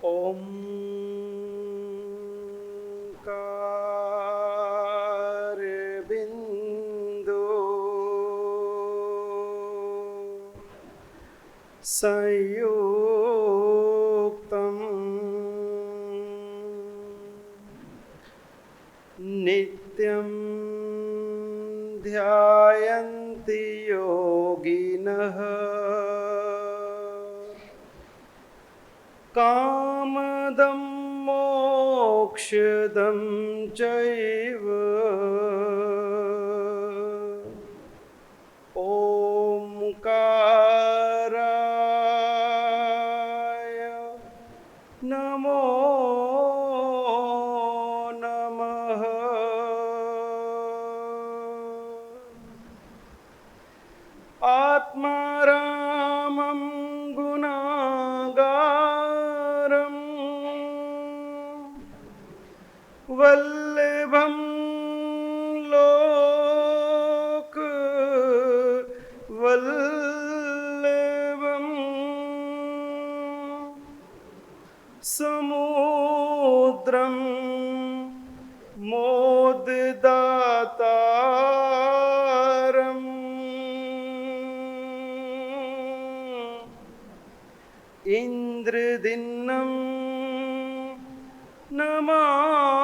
ओंकार बिंदु संयुक्तम् नित्यं ध्यायन्ति योगिनः कामदं मोक्षदं चैव ओंकाराय नमो नमः। आत्मारामं गुणागारं वल्लभं लोकवल्लभं समुद्रं मोददातारम् इंद्रदिन्नं नमाम्यहम्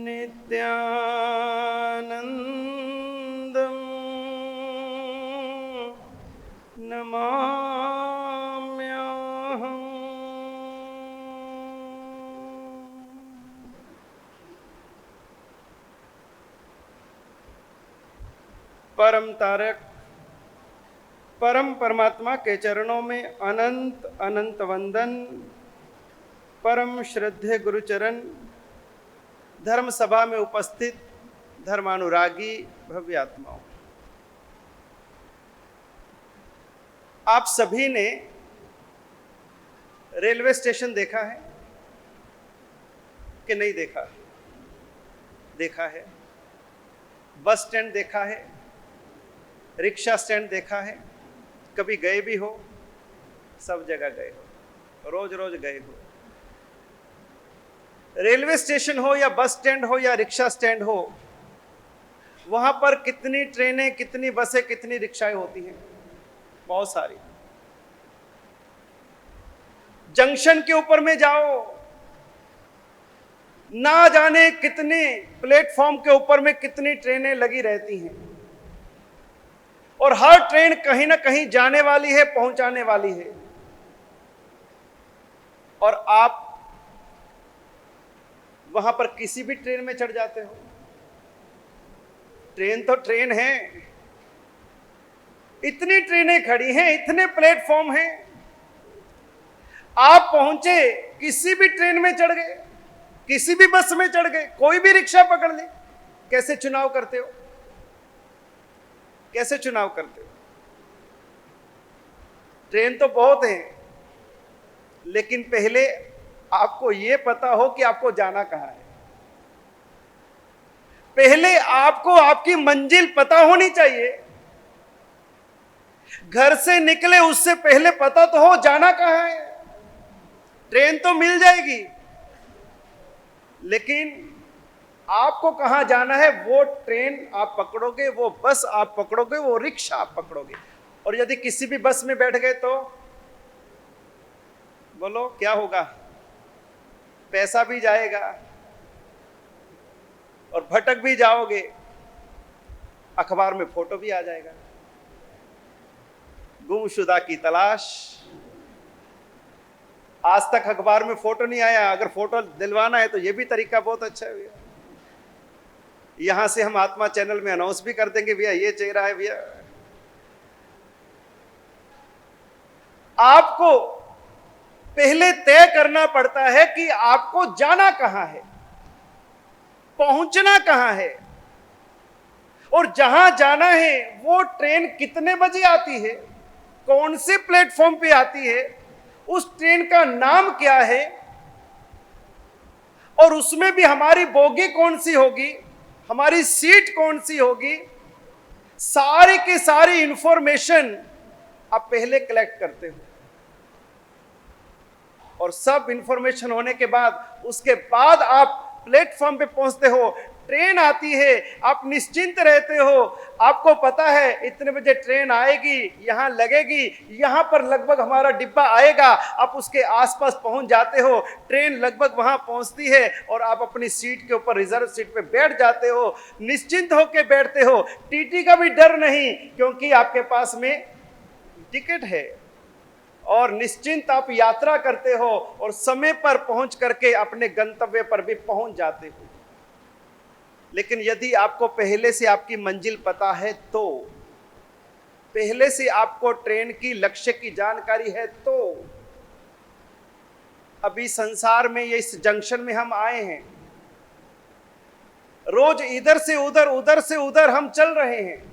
नित्यानन्दं नमाम्यहम्। परम तारक परम परमात्मा के चरणों में अनंत अनंत वंदन। परम श्रद्धेय गुरुचरण, धर्म सभा में उपस्थित धर्मानुरागी भव्य आत्माओं, आप सभी ने रेलवे स्टेशन देखा है कि नहीं देखा? देखा है। बस स्टैंड देखा है, रिक्शा स्टैंड देखा है, कभी गए भी हो? सब जगह गए हो, रोज रोज गए हो। रेलवे स्टेशन हो या बस स्टैंड हो या रिक्शा स्टैंड हो, वहां पर कितनी ट्रेनें, कितनी बसें, कितनी रिक्शाएं होती हैं? बहुत सारी। जंक्शन के ऊपर में जाओ, ना जाने कितने प्लेटफॉर्म के ऊपर में कितनी ट्रेनें लगी रहती हैं, और हर ट्रेन कहीं ना कहीं जाने वाली है, पहुंचाने वाली है। और आप वहां पर किसी भी ट्रेन में चढ़ जाते हो। ट्रेन तो ट्रेन है, इतनी ट्रेनें खड़ी हैं, इतने प्लेटफॉर्म हैं, आप पहुंचे, किसी भी ट्रेन में चढ़ गए, किसी भी बस में चढ़ गए, कोई भी रिक्शा पकड़ ले। कैसे चुनाव करते हो? कैसे चुनाव करते हो? ट्रेन तो बहुत है, लेकिन पहले आपको यह पता हो कि आपको जाना कहां है। पहले आपको आपकी मंजिल पता होनी चाहिए। घर से निकले उससे पहले पता तो हो जाना कहां है। ट्रेन तो मिल जाएगी, लेकिन आपको कहां जाना है, वो ट्रेन आप पकड़ोगे, वो बस आप पकड़ोगे, वो रिक्शा आप पकड़ोगे। और यदि किसी भी बस में बैठ गए तो बोलो क्या होगा? पैसा भी जाएगा और भटक भी जाओगे, अखबार में फोटो भी आ जाएगा। गुमशुदा की तलाश। आज तक अखबार में फोटो नहीं आया, अगर फोटो दिलवाना है तो यह भी तरीका बहुत अच्छा है भैया। यहां से हम आत्मा चैनल में अनाउंस भी कर देंगे, भैया ये चेहरा है भैया। आपको पहले तय करना पड़ता है कि आपको जाना कहां है, पहुंचना कहां है, और जहां जाना है वो ट्रेन कितने बजे आती है, कौन से प्लेटफॉर्म पे आती है, उस ट्रेन का नाम क्या है, और उसमें भी हमारी बोगी कौन सी होगी, हमारी सीट कौन सी होगी, सारी की सारी इंफॉर्मेशन आप पहले कलेक्ट करते हो, और सब इंफॉर्मेशन होने के बाद उसके बाद आप प्लेटफॉर्म पे पहुंचते हो, ट्रेन आती है, आप निश्चिंत रहते हो, आपको पता है इतने बजे ट्रेन आएगी, यहां लगेगी, यहां पर लगभग हमारा डिब्बा आएगा, आप उसके आसपास पहुंच जाते हो, ट्रेन लगभग वहां पहुंचती है और आप अपनी सीट के ऊपर रिजर्व सीट पे बैठ जाते हो, निश्चिंत होकर बैठते हो, टीटी का भी डर नहीं क्योंकि आपके पास में टिकट है, और निश्चिंत आप यात्रा करते हो और समय पर पहुंच करके अपने गंतव्य पर भी पहुंच जाते हो। लेकिन यदि आपको पहले से आपकी मंजिल पता है, तो पहले से आपको ट्रेन की लक्ष्य की जानकारी है, तो अभी संसार में ये इस जंक्शन में हम आए हैं, रोज इधर से उधर उधर से उधर हम चल रहे हैं,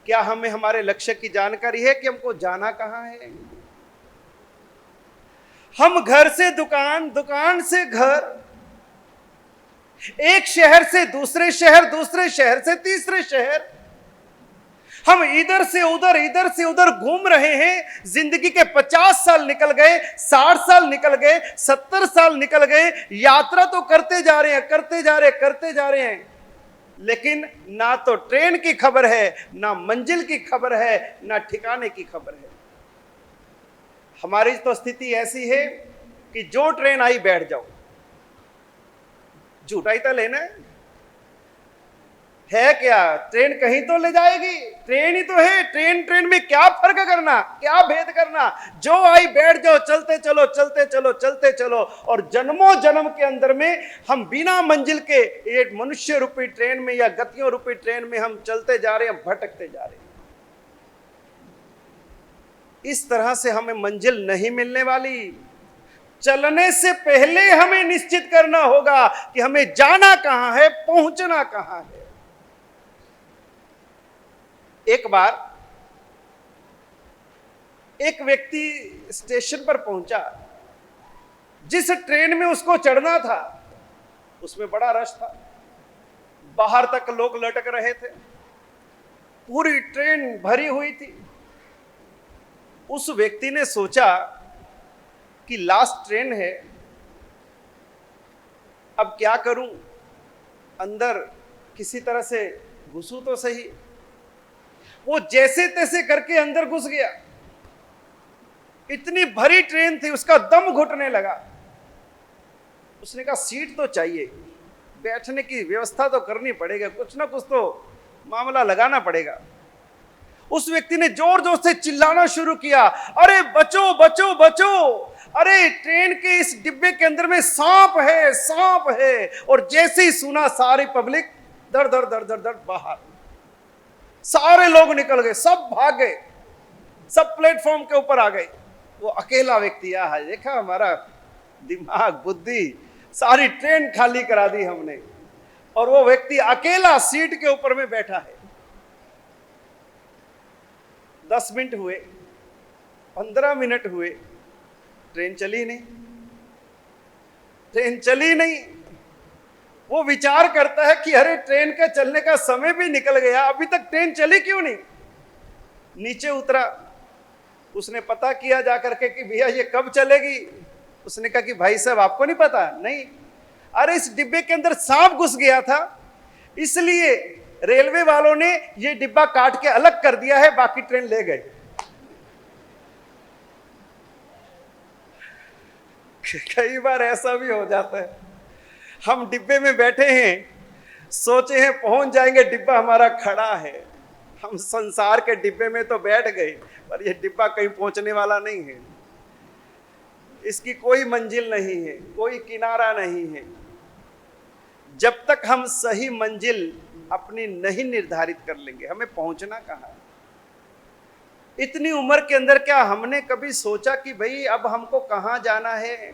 क्या हमें हमारे लक्ष्य की जानकारी है कि हमको जाना कहां है? हम घर से दुकान, दुकान से घर, एक शहर से दूसरे शहर, दूसरे शहर से तीसरे शहर, हम इधर से उधर घूम रहे हैं। जिंदगी के 50 साल निकल गए, 60 साल निकल गए, 70 साल निकल गए, यात्रा तो करते जा रहे हैं, करते जा रहे हैं, लेकिन ना तो ट्रेन की खबर है, ना मंजिल की खबर है, ना ठिकाने की खबर है। हमारी तो स्थिति ऐसी है कि जो ट्रेन आई बैठ जाओ, झूठा ही तो लेना है क्या? ट्रेन कहीं तो ले जाएगी, ट्रेन ही तो है, ट्रेन में क्या फर्क करना, क्या भेद करना, जो आई बैठ जाओ, चलते चलो। और जन्मों जन्म के अंदर में हम बिना मंजिल के एक मनुष्य रूपी ट्रेन में या गतियों रूपी ट्रेन में हम चलते जा रहे हैं, भटकते जा रहे हैं। इस तरह से हमें मंजिल नहीं मिलने वाली। चलने से पहले हमें निश्चित करना होगा कि हमें जाना कहां है, पहुंचना कहां है। एक बार एक व्यक्ति स्टेशन पर पहुंचा, जिस ट्रेन में उसको चढ़ना था उसमें बड़ा रश था, बाहर तक लोग लटक रहे थे, पूरी ट्रेन भरी हुई थी। उस व्यक्ति ने सोचा कि लास्ट ट्रेन है, अब क्या करूं, अंदर किसी तरह से घुसूं तो सही। वो जैसे तैसे करके अंदर घुस गया। इतनी भरी ट्रेन थी, उसका दम घुटने लगा। उसने कहा सीट तो चाहिए, बैठने की व्यवस्था तो करनी पड़ेगा, कुछ ना कुछ तो मामला लगाना पड़ेगा। उस व्यक्ति ने जोर जोर से चिल्लाना शुरू किया, अरे बचो बचो बचो, अरे ट्रेन के इस डिब्बे के अंदर में सांप है, सांप है। और जैसे ही सुना, सारी पब्लिक दर दर दर दर दर बाहर, सारे लोग निकल गए, सब भाग गए, सब प्लेटफॉर्म के ऊपर आ गए। वो अकेला व्यक्ति आया, देखा हमारा दिमाग बुद्धि, सारी ट्रेन खाली करा दी हमने, और वो व्यक्ति अकेला सीट के ऊपर में बैठा है। 10 मिनट हुए, 15 मिनट हुए, ट्रेन चली नहीं, ट्रेन चली नहीं। वो विचार करता है कि अरे ट्रेन का चलने का समय भी निकल गया, अभी तक ट्रेन चली क्यों नहीं। नीचे उतरा, उसने पता किया जाकर के कि भैया ये कब चलेगी। उसने कहा कि भाई साहब आपको नहीं पता? नहीं, अरे इस डिब्बे के अंदर सांप घुस गया था, इसलिए रेलवे वालों ने ये डिब्बा काट के अलग कर दिया है, बाकी ट्रेन ले गए। कई बार ऐसा भी हो जाता है, हम डिब्बे में बैठे हैं, सोचे हैं पहुंच जाएंगे, डिब्बा हमारा खड़ा है। हम संसार के डिब्बे में तो बैठ गए, पर यह डिब्बा कहीं पहुंचने वाला नहीं है, इसकी कोई मंजिल नहीं है, कोई किनारा नहीं है। जब तक हम सही मंजिल अपनी नहीं निर्धारित कर लेंगे, हमें पहुंचना कहाँ है। इतनी उम्र के अंदर क्या हमने कभी सोचा कि भाई अब हमको कहाँ जाना है,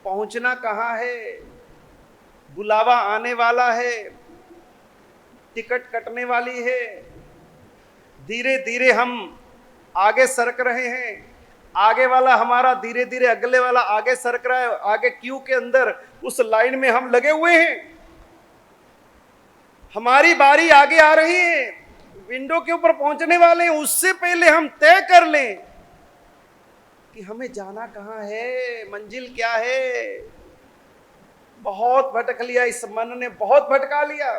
पहुंचना कहाँ है, बुलावा आने वाला है, टिकट कटने वाली है, धीरे धीरे हम आगे सरक रहे हैं, आगे वाला हमारा धीरे धीरे अगले वाला आगे सरक रहा है, आगे क्यू के अंदर उस लाइन में हम लगे हुए हैं। हमारी बारी आगे आ रही है, विंडो के ऊपर पहुंचने वाले हैं, उससे पहले हम तय कर लें कि हमें जाना कहां है, मंजिल क्या है। बहुत भटक लिया, इस मन ने बहुत भटका लिया।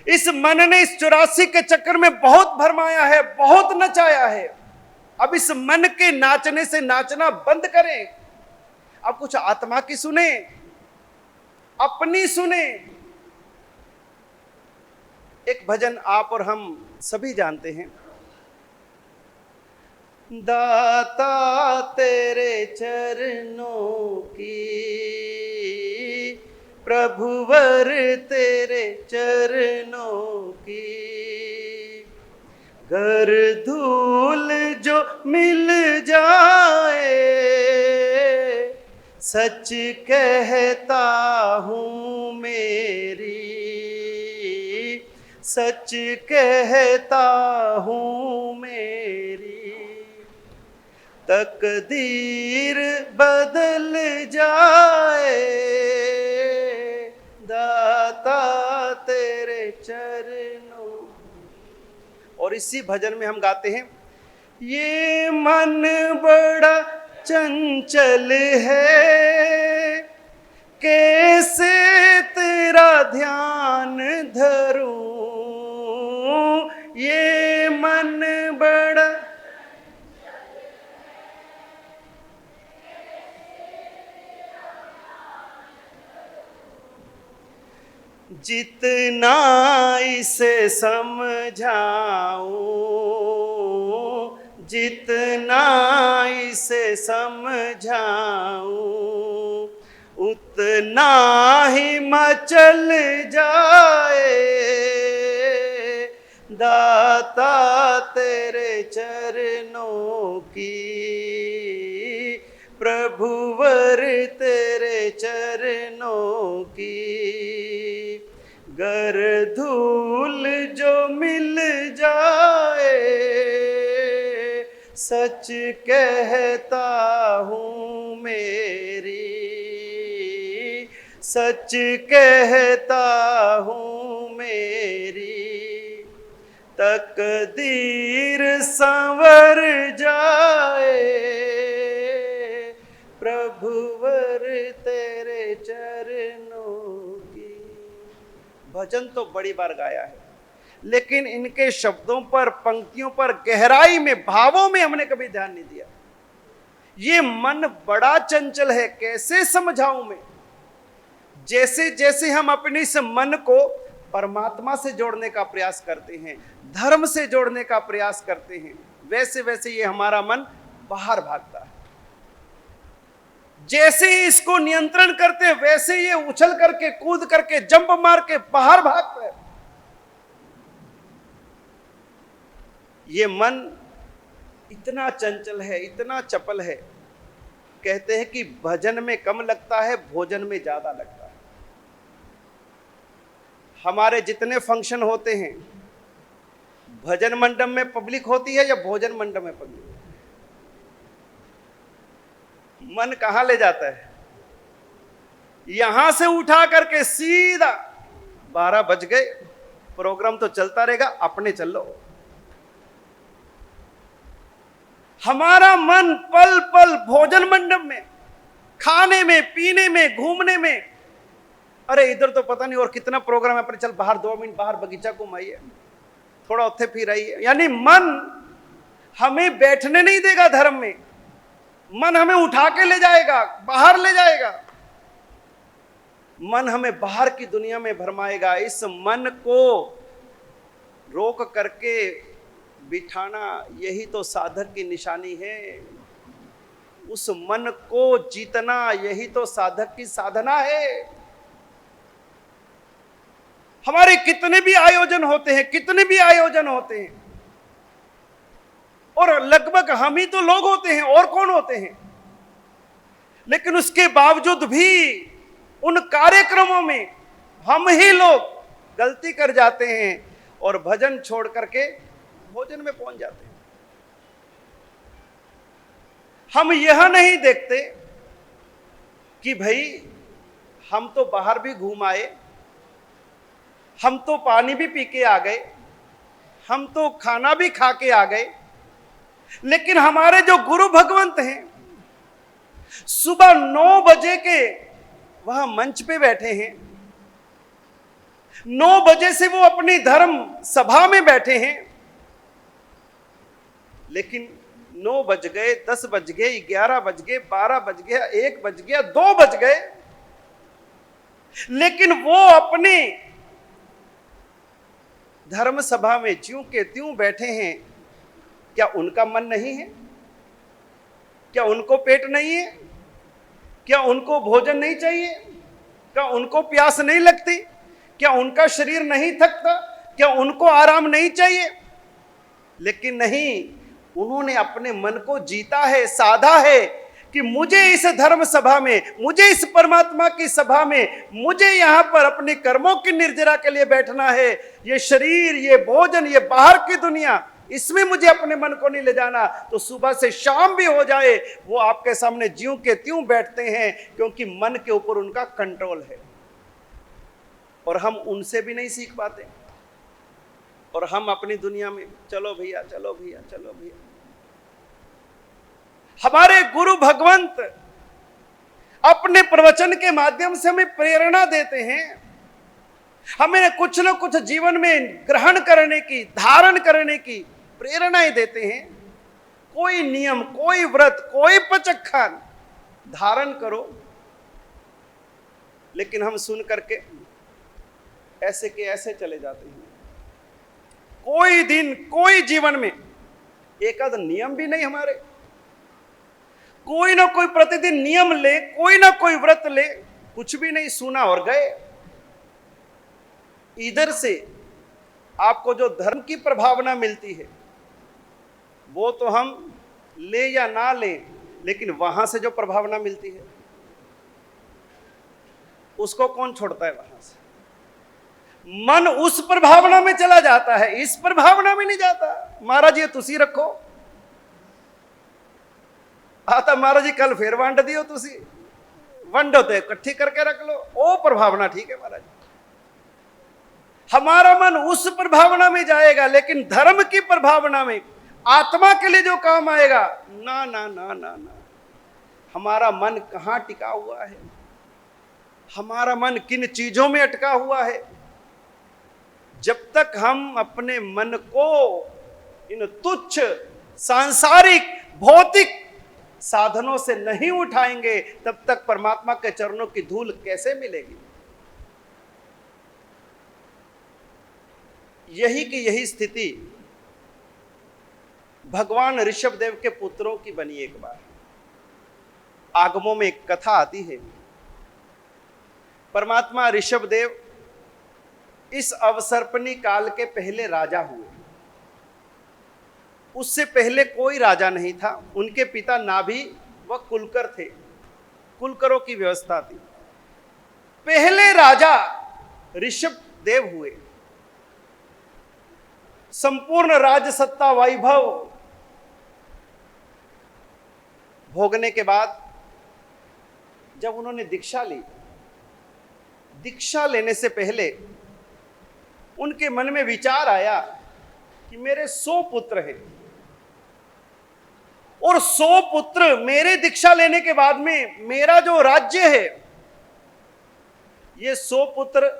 इस मन ने इस 84 के चक्कर में बहुत भरमाया है, बहुत नचाया है। अब इस मन के नाचने से नाचना बंद करें। अब कुछ आत्मा की सुने, अपनी सुने। एक भजन आप और हम सभी जानते हैं। दाता तेरे चरणों की, प्रभुवर तेरे चरणों की, घर धूल जो मिल जाए, सच कहता हूँ मेरी, सच कहता हूँ मेरी, तकदीर बदल जाए, दाता तेरे चरणों। और इसी भजन में हम गाते हैं, ये मन बड़ा चंचल है, कैसे तेरा ध्यान धरूं, ये मन बड़ा जितना इसे समझाऊं, जितना इसे समझाऊं, उतना ही मचल जाए, दाता तेरे चरणों की, प्रभुवर तेरे चरणों की, गर धूल जो मिल जाए, सच कहता हूँ मेरी, सच कहता हूँ मेरी, तकदीर संवर जाए, प्रभुवर तेरे चरणों की। भजन तो बड़ी बार गाया है, लेकिन इनके शब्दों पर, पंक्तियों पर, गहराई में, भावों में हमने कभी ध्यान नहीं दिया। ये मन बड़ा चंचल है, कैसे समझाऊं मैं। जैसे जैसे हम अपने इस मन को परमात्मा से जोड़ने का प्रयास करते हैं, धर्म से जोड़ने का प्रयास करते हैं, वैसे वैसे ये हमारा मन बाहर भागता है। जैसे ही इसको नियंत्रण करते हैं, वैसे ये उछल करके, कूद करके, जंप मार के बाहर भागता है। ये मन इतना चंचल है, इतना चपल है, कहते हैं कि भजन में कम लगता है, भोजन में ज्यादा लगता है। हमारे जितने फंक्शन होते हैं, भजन मंडप में पब्लिक होती है या भोजन मंडप में पब्लिक? मन कहां ले जाता है? यहां से उठा करके सीधा 12 बज गए, प्रोग्राम तो चलता रहेगा, अपने चलो। हमारा मन पल पल भोजन मंडप में, खाने में, पीने में, घूमने में। अरे इधर तो पता नहीं और कितना प्रोग्राम है, अपने चल बाहर 2 मिनट बाहर बगीचा घुमाइए, थोड़ा उत्थे फिर आइए। यानी मन हमें बैठने नहीं देगा धर्म में, मन हमें उठा के ले जाएगा, बाहर ले जाएगा। मन हमें बाहर की दुनिया में भरमाएगा। इस मन को रोक करके बिठाना, यही तो साधक की निशानी है। उस मन को जीतना, यही तो साधक की साधना है। हमारे कितने भी आयोजन होते हैं, कितने भी आयोजन होते हैं, और लगभग हम ही तो लोग होते हैं, और कौन होते हैं। लेकिन उसके बावजूद भी उन कार्यक्रमों में हम ही लोग गलती कर जाते हैं और भजन छोड़ करके भोजन में पहुंच जाते हैं। हम यह नहीं देखते कि भाई हम तो बाहर भी घूम आए, हम तो पानी भी पी के आ गए, हम तो खाना भी खा के आ गए, लेकिन हमारे जो गुरु भगवंत हैं सुबह 9 बजे के वहां मंच पे बैठे हैं, 9 बजे से वो अपनी धर्म सभा में बैठे हैं, लेकिन 9 बज गए, 10 बज गए, 11 बज गए, 12 बज गया, 1 बज गया, 2 बज गए, लेकिन वो अपने धर्म सभा में ज्यों के त्यों बैठे हैं। क्या उनका मन नहीं है? क्या उनको पेट नहीं है? क्या उनको भोजन नहीं चाहिए? क्या उनको प्यास नहीं लगती? क्या उनका शरीर नहीं थकता? क्या उनको आराम नहीं चाहिए? लेकिन नहीं, उन्होंने अपने मन को जीता है, साधा है कि मुझे इस धर्म सभा में, मुझे इस परमात्मा की सभा में, मुझे यहां पर अपने कर्मों की निर्जरा के लिए बैठना है। ये शरीर, ये भोजन, ये बाहर की दुनिया, इसमें मुझे अपने मन को नहीं ले जाना। तो सुबह से शाम भी हो जाए वो आपके सामने ज्यों के त्यों बैठते हैं, क्योंकि मन के ऊपर उनका कंट्रोल है। और हम उनसे भी नहीं सीख पाते, और हम अपनी दुनिया में चलो भैया, चलो भैया, चलो भैया। हमारे गुरु भगवंत अपने प्रवचन के माध्यम से हमें प्रेरणा देते हैं, हमें कुछ न कुछ जीवन में ग्रहण करने की, धारण करने की प्रेरणाएं देते हैं। कोई नियम, कोई व्रत, कोई पचखान धारण करो, लेकिन हम सुन करके ऐसे के ऐसे चले जाते हैं। कोई दिन, कोई जीवन में एक आध नियम भी नहीं हमारे। कोई ना कोई प्रतिदिन नियम ले, कोई ना कोई व्रत ले, कुछ भी नहीं, सुना और गए। इधर से आपको जो धर्म की प्रभावना मिलती है वो तो हम ले या ना ले, लेकिन वहां से जो प्रभावना मिलती है उसको कौन छोड़ता है? वहां से मन उस प्रभावना में चला जाता है, इस प्रभावना में नहीं जाता। महाराज ये तुसी रखो, आता महाराज जी कल फिर वंड दियो, तुसी वंडो तो इकट्ठी करके रख लो, ओ प्रभावना ठीक है महाराज। हमारा मन उस प्रभावना में जाएगा, लेकिन धर्म की प्रभावना में, आत्मा के लिए जो काम आएगा, ना ना ना ना ना। हमारा मन कहां टिका हुआ है? हमारा मन किन चीजों में अटका हुआ है? जब तक हम अपने मन को इन तुच्छ सांसारिक भौतिक साधनों से नहीं उठाएंगे, तब तक परमात्मा के चरणों की धूल कैसे मिलेगी? यही की यही स्थिति भगवान ऋषभदेव के पुत्रों की बनी। एक बार आगमों में एक कथा आती है, परमात्मा ऋषभदेव इस अवसर्पणी काल के पहले राजा हुए। उससे पहले कोई राजा नहीं था। उनके पिता नाभि व कुलकर थे, कुलकरों की व्यवस्था थी। पहले राजा ऋषभदेव हुए। संपूर्ण राज सत्ता वैभव भोगने के बाद जब उन्होंने दीक्षा ली, दीक्षा लेने से पहले उनके मन में विचार आया कि मेरे 100 पुत्र हैं, और 100 पुत्र मेरे दीक्षा लेने के बाद में मेरा जो राज्य है, ये 100 पुत्र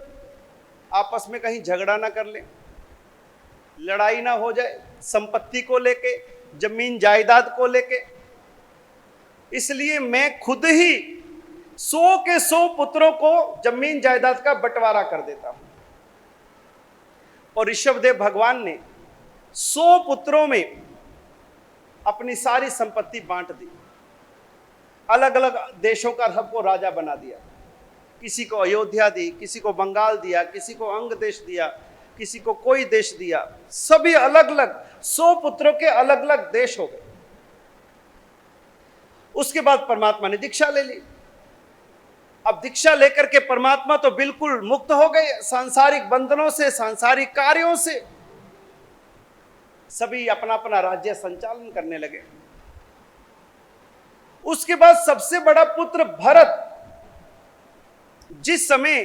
आपस में कहीं झगड़ा ना कर ले, लड़ाई ना हो जाए संपत्ति को लेके, जमीन जायदाद को लेके। इसलिए मैं खुद ही 100 के 100 पुत्रों को जमीन जायदाद का बंटवारा कर देता हूं। और ऋषभदेव भगवान ने 100 पुत्रों में अपनी सारी संपत्ति बांट दी, अलग अलग देशों का सबको राजा बना दिया। किसी को अयोध्या दी, किसी को बंगाल दिया, किसी को अंग देश दिया, किसी को कोई देश दिया। सभी अलग अलग 100 पुत्रों के अलग अलग देश हो गए। उसके बाद परमात्मा ने दीक्षा ले ली। अब दीक्षा लेकर के परमात्मा तो बिल्कुल मुक्त हो गए सांसारिक बंधनों से, सांसारिक कार्यों से। सभी अपना अपना राज्य संचालन करने लगे। उसके बाद सबसे बड़ा पुत्र भरत, जिस समय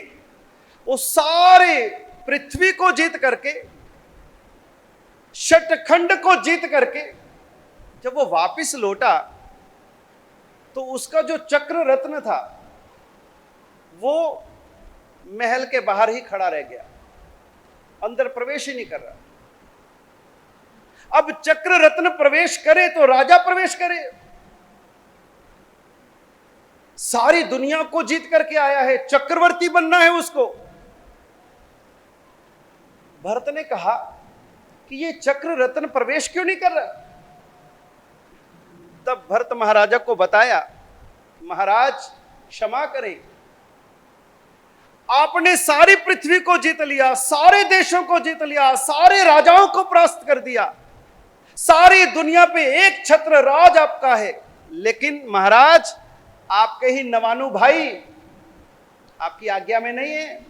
वो सारे पृथ्वी को जीत करके, शतखंड को जीत करके जब वो वापस लौटा तो उसका जो चक्र रत्न था वो महल के बाहर ही खड़ा रह गया, अंदर प्रवेश ही नहीं कर रहा। अब चक्र रत्न प्रवेश करे तो राजा प्रवेश करे। सारी दुनिया को जीत करके आया है, चक्रवर्ती बनना है उसको। भरत ने कहा कि ये चक्र रत्न प्रवेश क्यों नहीं कर रहा? तब भरत महाराजा को बताया, महाराज क्षमा करें, आपने सारी पृथ्वी को जीत लिया, सारे देशों को जीत लिया, सारे राजाओं को परास्त कर दिया, सारी दुनिया पे एक छत्र राज आपका है, लेकिन महाराज आपके ही नवानु भाई आपकी आज्ञा में नहीं है।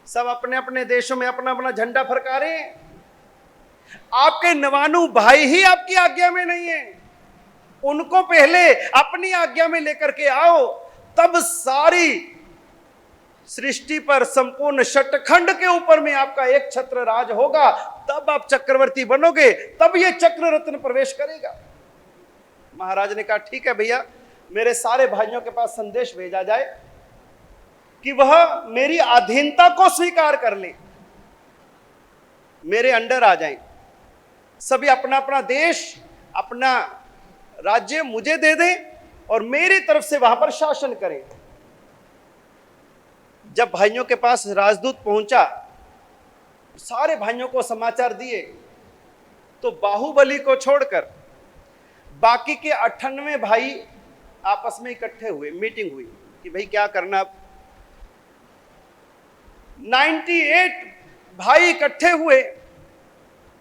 सब अपने अपने देशों में अपना अपना झंडा फरका रहे हैं, आपके नवानु भाई ही आपकी आज्ञा में नहीं है। उनको पहले अपनी आज्ञा में लेकर के आओ, तब सारी सृष्टि पर संपूर्ण शतखंड के ऊपर में आपका एक छत्र राज होगा, तब आप चक्रवर्ती बनोगे, तब ये चक्र रत्न प्रवेश करेगा। महाराज ने कहा ठीक है भैया, मेरे सारे भाइयों के पास संदेश भेजा जाए कि वह मेरी अधीनता को स्वीकार कर ले, मेरे अंडर आ जाएं, सभी अपना अपना देश अपना राज्य मुझे दे दें और मेरी तरफ से वहां पर शासन करें। जब भाइयों के पास राजदूत पहुंचा, सारे भाइयों को समाचार दिए, तो बाहुबली को छोड़कर बाकी के 98 भाई आपस में इकट्ठे हुए, मीटिंग हुई कि भाई क्या करना। अब 98 भाई इकट्ठे हुए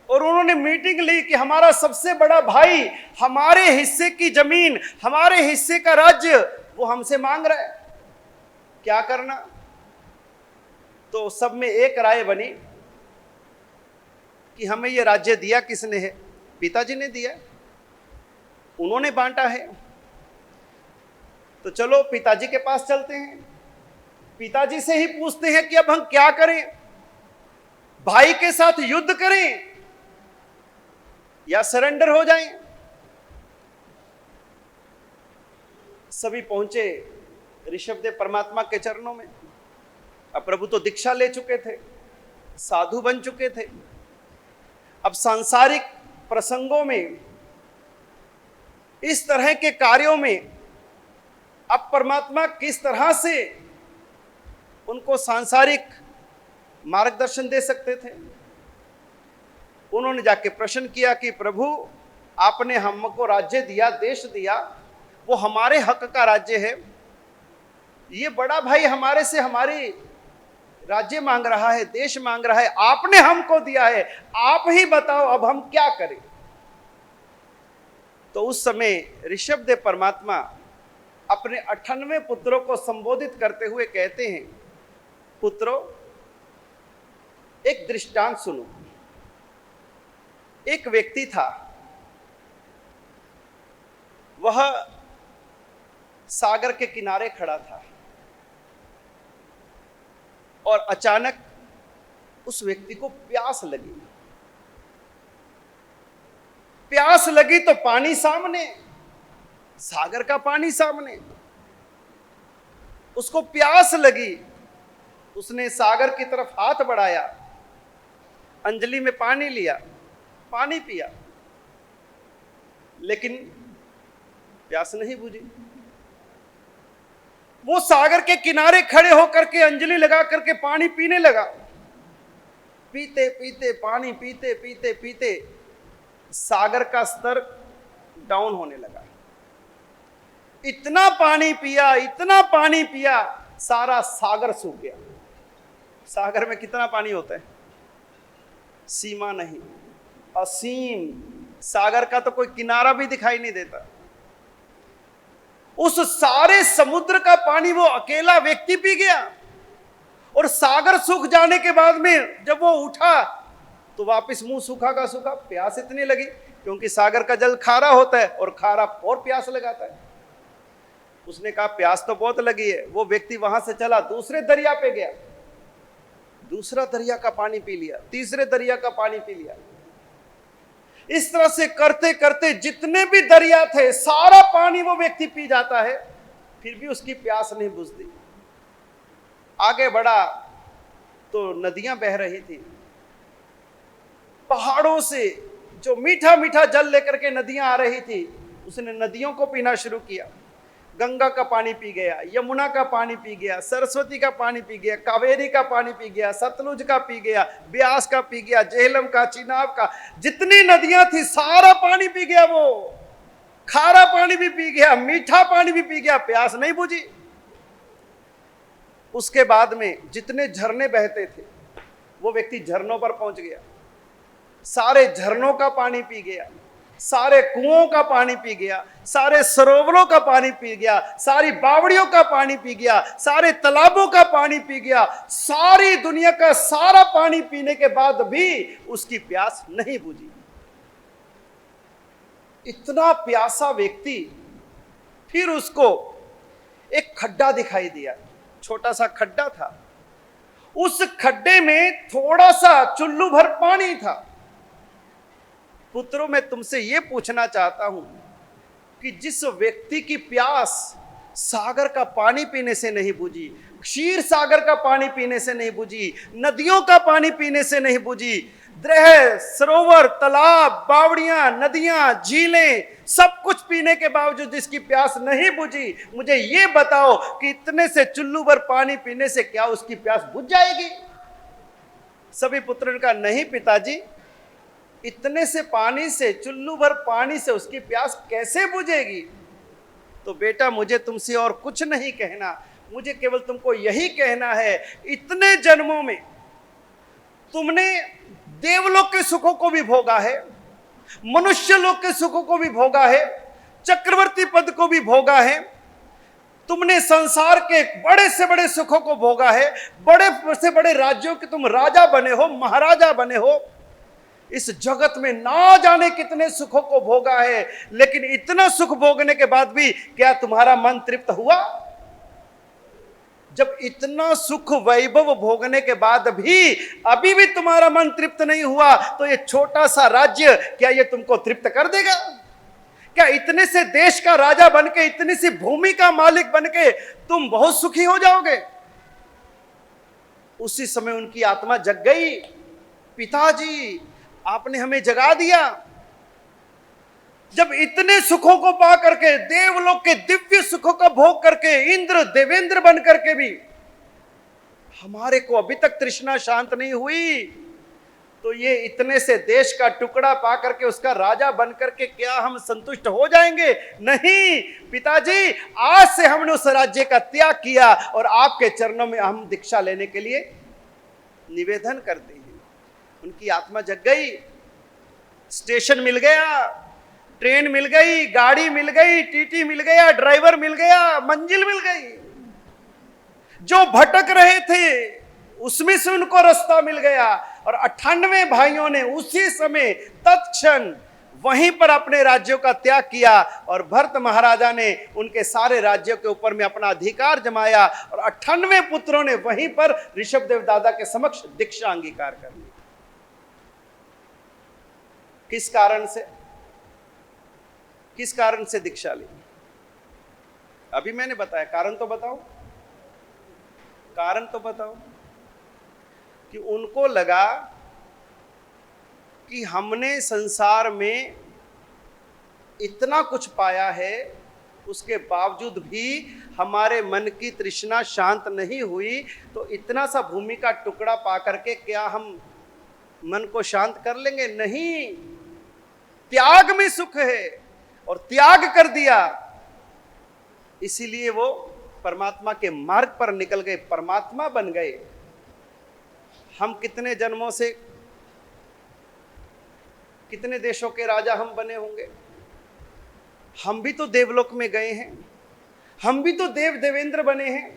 और उन्होंने मीटिंग ली कि हमारा सबसे बड़ा भाई हमारे हिस्से की जमीन, हमारे हिस्से का राज्य वो हमसे मांग रहा है, क्या करना। तो सब में एक राय बनी कि हमें ये राज्य दिया किसने है? पिताजी ने दिया, उन्होंने बांटा है, तो चलो पिताजी के पास चलते हैं, पिताजी से ही पूछते हैं कि अब हम क्या करें, भाई के साथ युद्ध करें या सरेंडर हो जाएं। सभी पहुंचे ऋषभदेव परमात्मा के चरणों में। अब प्रभु तो दीक्षा ले चुके थे, साधु बन चुके थे, अब सांसारिक प्रसंगों में, इस तरह के कार्यों में अब परमात्मा किस तरह से उनको सांसारिक मार्गदर्शन दे सकते थे। उन्होंने जाके प्रश्न किया कि प्रभु आपने हमको राज्य दिया, देश दिया, वो हमारे हक का राज्य है, ये बड़ा भाई हमारे से हमारी राज्य मांग रहा है, देश मांग रहा है, आपने हमको दिया है, आप ही बताओ अब हम क्या करें। तो उस समय ऋषभदेव परमात्मा अपने 98 पुत्रों को संबोधित करते हुए कहते हैं, पुत्रों एक दृष्टांत सुनो। एक व्यक्ति था, वह सागर के किनारे खड़ा था और अचानक उस व्यक्ति को प्यास लगी। प्यास लगी तो पानी सामने, सागर का पानी सामने, उसको प्यास लगी, उसने सागर की तरफ हाथ बढ़ाया, अंजलि में पानी लिया, पानी पिया, लेकिन प्यास नहीं बुझी। वो सागर के किनारे खड़े होकर के अंजलि लगा करके पानी पीने लगा। पीते पीते पानी पीते पीते पीते सागर का स्तर डाउन होने लगा। इतना पानी पिया, इतना पानी पिया, सारा सागर सूख गया। सागर में कितना पानी होता है? सीमा नहीं, असीम। सागर का तो कोई किनारा भी दिखाई नहीं देता। उस सारे समुद्र का पानी वो अकेला व्यक्ति पी गया और सागर सूख जाने के बाद में जब वो उठा तो वापस मुंह सूखा का सूखा। प्यास इतनी लगी, क्योंकि सागर का जल खारा होता है और खारा और प्यास लगाता है। उसने कहा प्यास तो बहुत लगी है। वो व्यक्ति वहां से चला, दूसरे दरिया पे गया, दूसरा दरिया का पानी पी लिया, तीसरे दरिया का पानी पी लिया। इस तरह से करते करते जितने भी दरिया थे सारा पानी वो व्यक्ति पी जाता है, फिर भी उसकी प्यास नहीं बुझती। आगे बढ़ा तो नदियां बह रही थी, पहाड़ों से जो मीठा मीठा जल लेकर के नदियां आ रही थी, उसने नदियों को पीना शुरू किया। गंगा का पानी पी गया, यमुना का पानी पी गया, सरस्वती का पानी पी गया, कावेरी का पानी पी गया, सतलुज का पी गया, ब्यास का पी गया, झेलम का, चिनाब का, जितनी नदियां थी सारा पानी पी गया। वो खारा पानी भी पी गया, मीठा पानी भी पी गया, प्यास नहीं बुझी। उसके बाद में जितने झरने बहते थे वो व्यक्ति झरनों पर पहुंच गया, सारे झरनों का पानी पी गया, सारे कुओं का पानी पी गया, सारे सरोवरों का पानी पी गया, सारी बावड़ियों का पानी पी गया, सारे तालाबों का पानी पी गया। सारी दुनिया का सारा पानी पीने के बाद भी उसकी प्यास नहीं बुझी। इतना प्यासा व्यक्ति, फिर उसको एक खड्डा दिखाई दिया, छोटा सा खड्डा था। उस खड्डे में थोड़ा सा चुल्लू भर पानी था। पुत्रों, मैं तुमसे यह पूछना चाहता हूं कि जिस व्यक्ति की प्यास सागर का पानी पीने से नहीं बुझी, क्षीर सागर का पानी पीने से नहीं बुझी, नदियों का पानी पीने से नहीं बुझी, द्रह, सरोवर, तालाब, बावड़ियां, नदियां, झीलें, सब कुछ पीने के बावजूद जिसकी प्यास नहीं बुझी, मुझे ये बताओ कि इतने से चुल्लू भर पानी पीने से क्या उसकी प्यास बुझ जाएगी? सभी पुत्रों का नहीं पिताजी, इतने से पानी से, चुल्लू भर पानी से उसकी प्यास कैसे बुझेगी? तो बेटा, मुझे तुमसे और कुछ नहीं कहना, मुझे केवल तुमको यही कहना है, इतने जन्मों में तुमने देवलोक के सुखों को भी भोगा है, मनुष्य लोक के सुखों को भी भोगा है, चक्रवर्ती पद को भी भोगा है, तुमने संसार के बड़े से बड़े सुखों को भोगा है, बड़े से बड़े राज्यों के तुम राजा बने हो, महाराजा बने हो, इस जगत में ना जाने कितने सुखों को भोगा है। लेकिन इतना सुख भोगने के बाद भी क्या तुम्हारा मन तृप्त हुआ? जब इतना सुख वैभव भोगने के बाद भी अभी भी तुम्हारा मन तृप्त नहीं हुआ, तो ये छोटा सा राज्य क्या ये तुमको तृप्त कर देगा? क्या इतने से देश का राजा बनके, इतनी सी भूमि का मालिक बनके तुम बहुत सुखी हो जाओगे? उसी समय उनकी आत्मा जग गई। पिताजी, आपने हमें जगा दिया। जब इतने सुखों को पा करके, देवलोक के दिव्य सुखों का भोग करके, इंद्र देवेंद्र बन करके भी हमारे को अभी तक तृष्णा शांत नहीं हुई, तो ये इतने से देश का टुकड़ा पा करके, उसका राजा बन करके क्या हम संतुष्ट हो जाएंगे? नहीं पिताजी, आज से हमने उस राज्य का त्याग किया और आपके चरणों में हम दीक्षा लेने के लिए निवेदन करते हैं। उनकी आत्मा जग गई। स्टेशन मिल गया, ट्रेन मिल गई, गाड़ी मिल गई, टीटी मिल गया, ड्राइवर मिल गया, मंजिल मिल गई। जो भटक रहे थे उसमें से उनको रास्ता मिल गया। और 98 भाइयों ने उसी समय तत्क्षण वहीं पर अपने राज्यों का त्याग किया और भरत महाराजा ने उनके सारे राज्यों के ऊपर में अपना अधिकार जमाया और 98 पुत्रों ने वहीं पर ऋषभदेव दादा के समक्ष दीक्षा अंगीकार कर ली। किस कारण से? किस कारण से दीक्षा ली? अभी मैंने बताया, कारण तो बताओ, कारण तो बताओ। कि उनको लगा कि हमने संसार में इतना कुछ पाया है, उसके बावजूद भी हमारे मन की तृष्णा शांत नहीं हुई, तो इतना सा भूमि का टुकड़ा पा करके क्या हम मन को शांत कर लेंगे? नहीं, त्याग में सुख है और त्याग कर दिया। इसीलिए वो परमात्मा के मार्ग पर निकल गए, परमात्मा बन गए। हम कितने जन्मों से, कितने देशों के राजा हम बने होंगे। हम भी तो देवलोक में गए हैं, हम भी तो देव देवेंद्र बने हैं,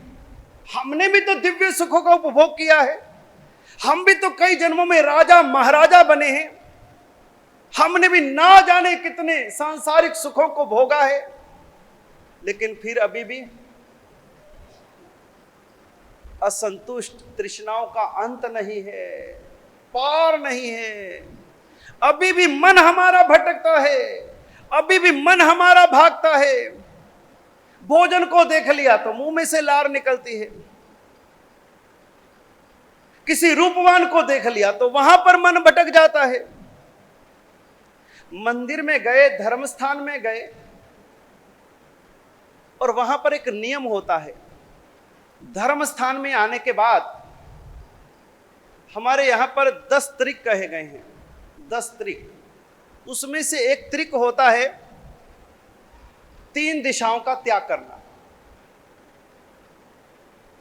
हमने भी तो दिव्य सुखों का उपभोग किया है, हम भी तो कई जन्मों में राजा महाराजा बने हैं, हमने भी ना जाने कितने सांसारिक सुखों को भोगा है। लेकिन फिर असंतुष्ट तृष्णाओं का अंत नहीं है, पार नहीं है। अभी भी मन हमारा भटकता है, अभी भी मन हमारा भागता है। भोजन को देख लिया तो मुंह में से लार निकलती है, किसी रूपवान को देख लिया तो वहां पर मन भटक जाता है। मंदिर में गए, धर्म स्थान में गए, और वहां पर एक नियम होता है। धर्म स्थान में आने के बाद हमारे यहां पर 10 त्रिक कहे गए हैं, 10 त्रिक। उसमें से एक त्रिक होता है 3 दिशाओं का त्याग करना,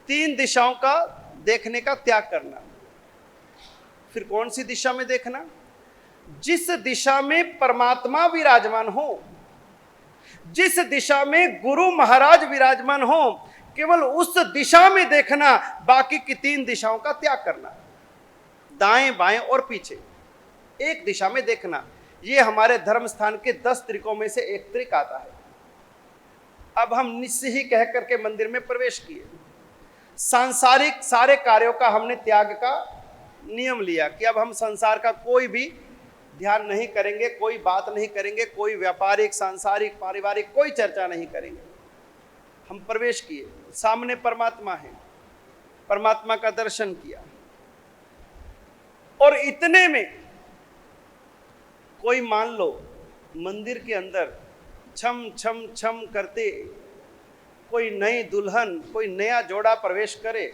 3 दिशाओं का देखने का त्याग करना। फिर कौन सी दिशा में देखना? जिस दिशा में परमात्मा विराजमान हो, जिस दिशा में गुरु महाराज विराजमान हो, केवल उस दिशा में देखना, बाकी की 3 दिशाओं का त्याग करना। दाएं बाएं और पीछे एक दिशा में देखना। ये हमारे धर्म स्थान के 10 त्रिकों में से एक त्रिक आता है। अब हम निश्चय ही कह करके मंदिर में प्रवेश किए। सांसारिक सारे कार्यों का हमने त्याग का नियम लिया कि अब हम संसार का कोई भी ध्यान नहीं करेंगे, कोई बात नहीं करेंगे, कोई व्यापारिक, सांसारिक, पारिवारिक कोई चर्चा नहीं करेंगे। हम प्रवेश किए, सामने परमात्मा है, परमात्मा का दर्शन किया, और इतने में कोई मान लो मंदिर के अंदर छम छम छम करते कोई नई दुल्हन, कोई नया जोड़ा प्रवेश करे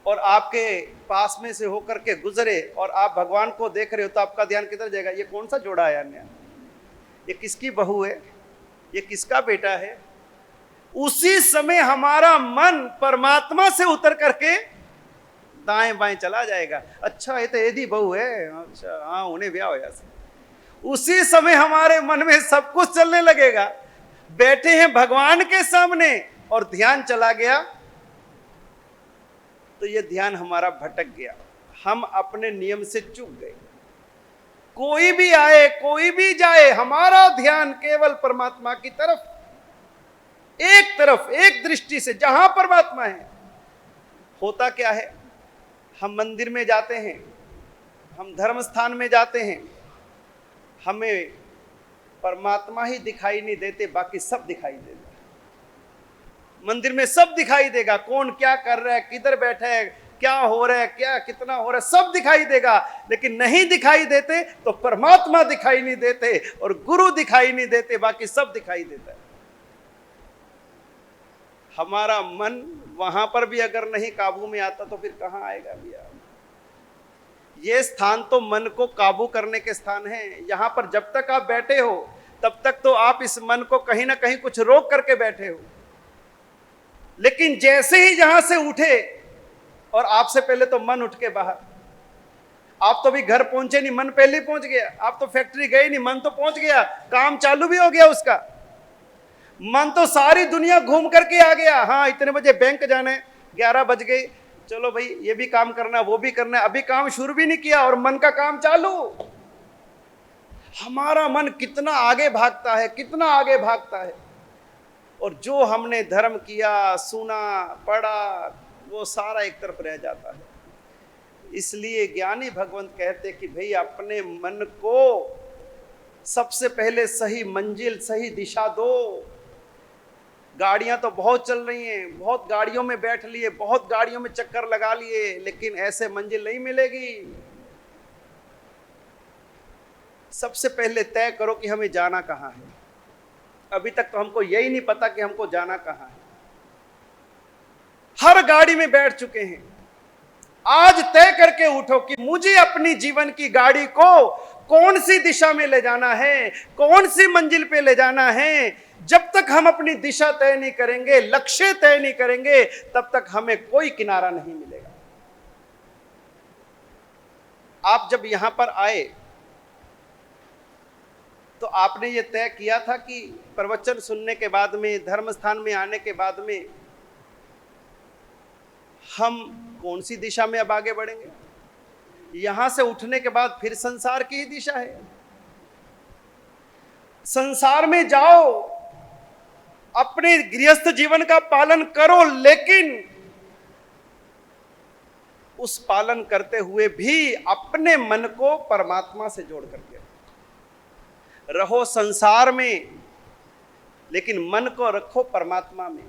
और आपके पास में से होकर के गुजरे और आप भगवान को देख रहे हो, तो आपका ध्यान किधर जाएगा? ये कौन सा जोड़ा आया नया? ये किसकी बहू है? ये किसका बेटा है? उसी समय हमारा मन परमात्मा से उतर करके दाएं बाएं चला जाएगा। अच्छा, ये तो एदी बहू है, अच्छा हाँ, उन्हें ब्याह होया। उसी समय हमारे मन में सब कुछ चलने लगेगा। बैठे हैं भगवान के सामने और ध्यान चला गया, तो ये ध्यान हमारा भटक गया, हम अपने नियम से चूक गए। कोई भी आए, कोई भी जाए, हमारा ध्यान केवल परमात्मा की तरफ, एक दृष्टि से, जहां परमात्मा है। होता क्या है, हम मंदिर में जाते हैं, हम धर्म स्थान में जाते हैं, हमें परमात्मा ही दिखाई नहीं देते, बाकी सब दिखाई देता है। मंदिर में सब दिखाई देगा, कौन क्या कर रहा है, किधर बैठा है, क्या हो रहा है, क्या कितना हो रहा है, सब दिखाई देगा। लेकिन नहीं दिखाई देते तो परमात्मा दिखाई नहीं देते और गुरु दिखाई नहीं देते, बाकी सब दिखाई देता है। हमारा मन वहां पर भी अगर नहीं काबू में आता तो फिर कहां आएगा भैया? ये स्थान तो मन को काबू करने के स्थान है। यहां पर जब तक आप बैठे हो तब तक तो आप इस मन को कहीं ना कहीं कुछ रोक करके बैठे हो, लेकिन जैसे ही यहां से उठे, और आपसे पहले तो मन उठ के बाहर, आप तो भी घर पहुंचे नहीं, मन पहले ही पहुंच गया। आप तो फैक्ट्री गए नहीं, मन तो पहुंच गया, काम चालू भी हो गया उसका। मन तो सारी दुनिया घूम करके आ गया। हाँ, इतने बजे बैंक जाना है, 11 बज गए, चलो भाई ये भी काम करना, वो भी करना है। अभी काम शुरू भी नहीं किया और मन का काम चालू। हमारा मन कितना आगे भागता है, कितना आगे भागता है। और जो हमने धर्म किया, सुना, पढ़ा, वो सारा एक तरफ रह जाता है। इसलिए ज्ञानी भगवंत कहते कि भाई अपने मन को सबसे पहले सही मंजिल, सही दिशा दो। गाड़ियां तो बहुत चल रही हैं, बहुत गाड़ियों में बैठ लिए, बहुत गाड़ियों में चक्कर लगा लिए, लेकिन ऐसे मंजिल नहीं मिलेगी। सबसे पहले तय करो कि हमें जाना कहाँ है। अभी तक तो हमको यही नहीं पता कि हमको जाना कहाँ है। हर गाड़ी में बैठ चुके हैं। आज तय करके उठो कि मुझे अपनी जीवन की गाड़ी को कौन सी दिशा में ले जाना है, कौन सी मंजिल पे ले जाना है। जब तक हम अपनी दिशा तय नहीं करेंगे, लक्ष्य तय नहीं करेंगे, तब तक हमें कोई किनारा नहीं मिलेगा। आप जब यहां पर आए तो आपने ये तय किया था कि प्रवचन सुनने के बाद में, धर्म स्थान में आने के बाद में हम कौन सी दिशा में अब आगे बढ़ेंगे। यहां से उठने के बाद फिर संसार की ही दिशा है। संसार में जाओ, अपने गृहस्थ जीवन का पालन करो, लेकिन उस पालन करते हुए भी अपने मन को परमात्मा से जोड़ करके रहो संसार में, लेकिन मन को रखो परमात्मा में,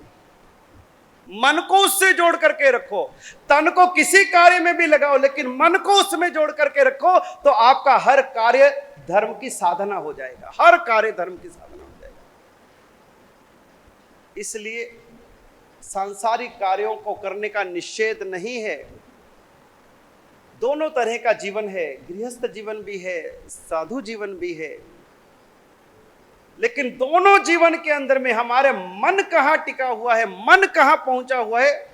मन को उससे जोड़ करके रखो। तन को किसी कार्य में भी लगाओ, लेकिन मन को उसमें जोड़ करके रखो, तो आपका हर कार्य धर्म की साधना हो जाएगा, हर कार्य धर्म की साधना हो जाएगा। इसलिए सांसारिक कार्यों को करने का निषेध नहीं है। दोनों तरह का जीवन है, गृहस्थ जीवन भी है, साधु जीवन भी है, लेकिन दोनों जीवन के अंदर में हमारे मन कहां टिका हुआ है, मन कहां पहुंचा हुआ है,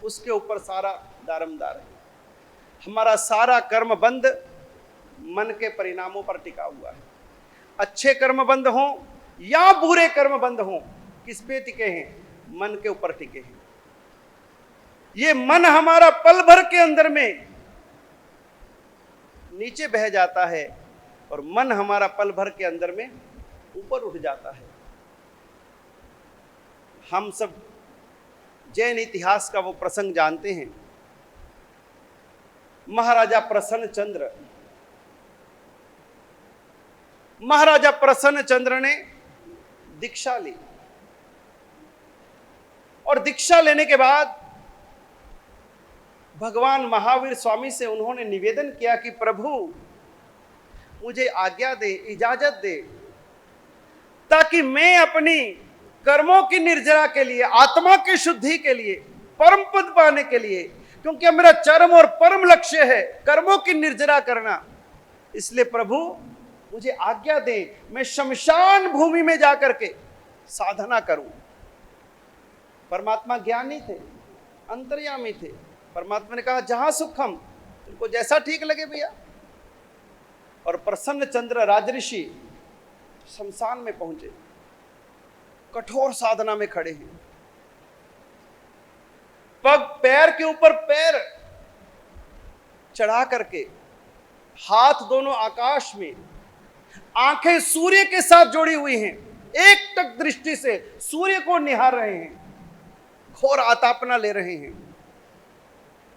उसके ऊपर सारा दारमदार है। हमारा सारा कर्म बंध मन के परिणामों पर टिका हुआ है। अच्छे कर्म बंध हों या बुरे कर्म बंध हों, किस पे टिके हैं? मन के ऊपर टिके हैं। ये मन हमारा पल भर के अंदर में नीचे बह जाता है और मन हमारा पल भर के अंदर में ऊपर उठ जाता है। हम सब जैन इतिहास का वो प्रसंग जानते हैं। महाराजा प्रसन्न चंद्र ने दीक्षा ली, और दीक्षा लेने के बाद भगवान महावीर स्वामी से उन्होंने निवेदन किया कि प्रभु मुझे आज्ञा दे, इजाजत दे, ताकि मैं अपनी कर्मों की निर्जरा के लिए, आत्मा की शुद्धि के लिए, परम पद पाने के लिए, क्योंकि मेरा चरम और परम लक्ष्य है कर्मों की निर्जरा करना, इसलिए प्रभु मुझे आज्ञा दे, मैं शमशान भूमि में जाकर के साधना करूं। परमात्मा ज्ञानी थे, अंतर्यामी थे। परमात्मा ने कहा जहां सुखम, तुमको जैसा ठीक लगे भैया। और प्रसन्न चंद्र राजऋषि शमशान में पहुंचे, कठोर साधना में खड़े हैं, पग पैर के ऊपर पैर चढ़ा करके, हाथ दोनों आकाश में, आंखें सूर्य के साथ जोड़ी हुई हैं, एक टक दृष्टि से सूर्य को निहार रहे हैं, घोर आतापना ले रहे हैं।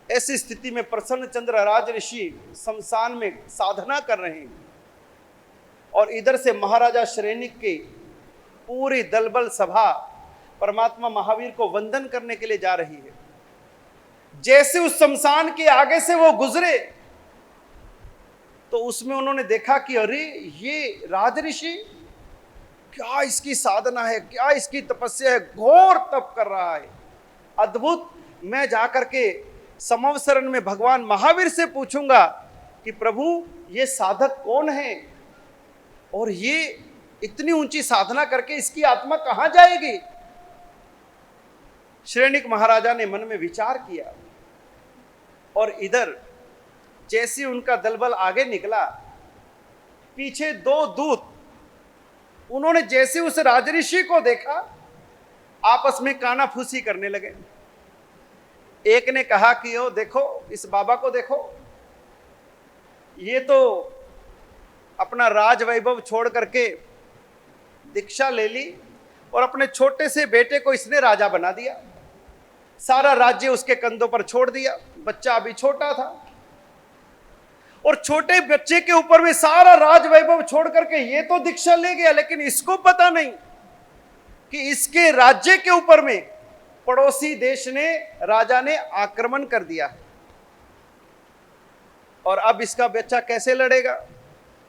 ऐसी स्थिति में प्रसन्न चंद्र राजऋषि शमशान में साधना कर रहे हैं, और इधर से महाराजा श्रेणिक की पूरी दलबल सभा परमात्मा महावीर को वंदन करने के लिए जा रही है। जैसे उस शमशान के आगे से वो गुजरे, तो उसमें उन्होंने देखा कि अरे ये राजऋषि, क्या इसकी साधना है, क्या इसकी तपस्या है, घोर तप कर रहा है, अद्भुत। मैं जाकर के समवसरण में भगवान महावीर से पूछूंगा कि प्रभु ये साधक कौन है, और ये इतनी ऊंची साधना करके इसकी आत्मा कहां जाएगी। श्रेणिक महाराजा ने मन में विचार किया, और इधर जैसे उनका दलबल आगे निकला, पीछे दो दूत, उन्होंने जैसे उस राजऋषि को देखा, आपस में कानाफूसी करने लगे। एक ने कहा कि ओ देखो, इस बाबा को देखो, ये तो अपना राज वैभव छोड़ करके दीक्षा ले ली, और अपने छोटे से बेटे को इसने राजा बना दिया, सारा राज्य उसके कंधों पर छोड़ दिया। बच्चा अभी छोटा था, और छोटे बच्चे के ऊपर में सारा राज वैभव छोड़ करके ये तो दीक्षा ले गया, लेकिन इसको पता नहीं कि इसके राज्य के ऊपर में पड़ोसी देश ने, राजा ने आक्रमण कर दिया, और अब इसका बच्चा कैसे लड़ेगा,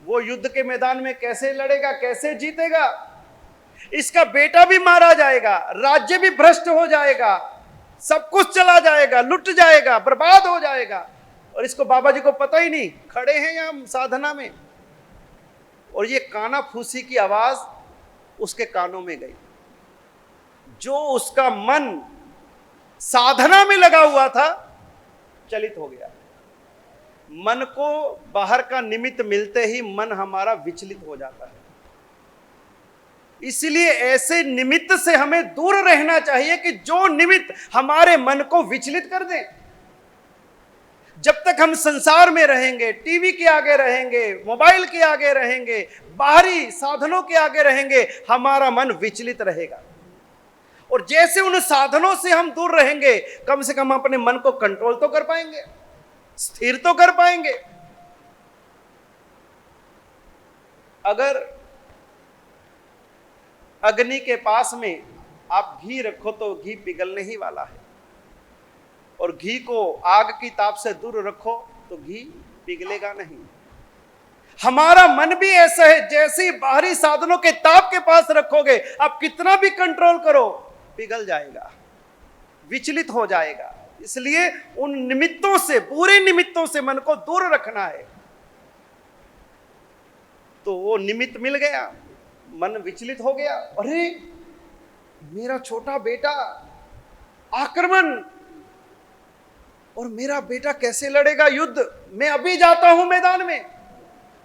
वो युद्ध के मैदान में कैसे लड़ेगा, कैसे जीतेगा। इसका बेटा भी मारा जाएगा, राज्य भी भ्रष्ट हो जाएगा, सब कुछ चला जाएगा, लुट जाएगा, बर्बाद हो जाएगा, और इसको बाबा जी को पता ही नहीं, खड़े हैं यहां साधना में। और ये कानाफूसी की आवाज उसके कानों में गई। जो उसका मन साधना में लगा हुआ था, चलित हो गया। मन को बाहर का निमित्त मिलते ही मन हमारा विचलित हो जाता है। इसलिए ऐसे निमित्त से हमें दूर रहना चाहिए कि जो निमित्त हमारे मन को विचलित कर दे। जब तक हम संसार में रहेंगे, टीवी के आगे रहेंगे, मोबाइल के आगे रहेंगे, बाहरी साधनों के आगे रहेंगे, हमारा मन विचलित रहेगा। और जैसे उन साधनों से हम दूर रहेंगे, कम से कम अपने मन को कंट्रोल तो कर पाएंगे। स्थिर तो कर पाएंगे। अगर अग्नि के पास में आप घी रखो तो घी पिघलने ही वाला है, और घी को आग की ताप से दूर रखो तो घी पिघलेगा नहीं। हमारा मन भी ऐसा है, जैसे ही बाहरी साधनों के ताप के पास रखोगे, आप कितना भी कंट्रोल करो पिघल जाएगा, विचलित हो जाएगा। इसलिए उन निमित्तों से, बुरे निमित्तों से मन को दूर रखना है। तो वो निमित्त मिल गया, मन विचलित हो गया, अरे मेरा छोटा बेटा आक्रमण, और मेरा बेटा कैसे लड़ेगा युद्ध, मैं अभी जाता हूं मैदान में,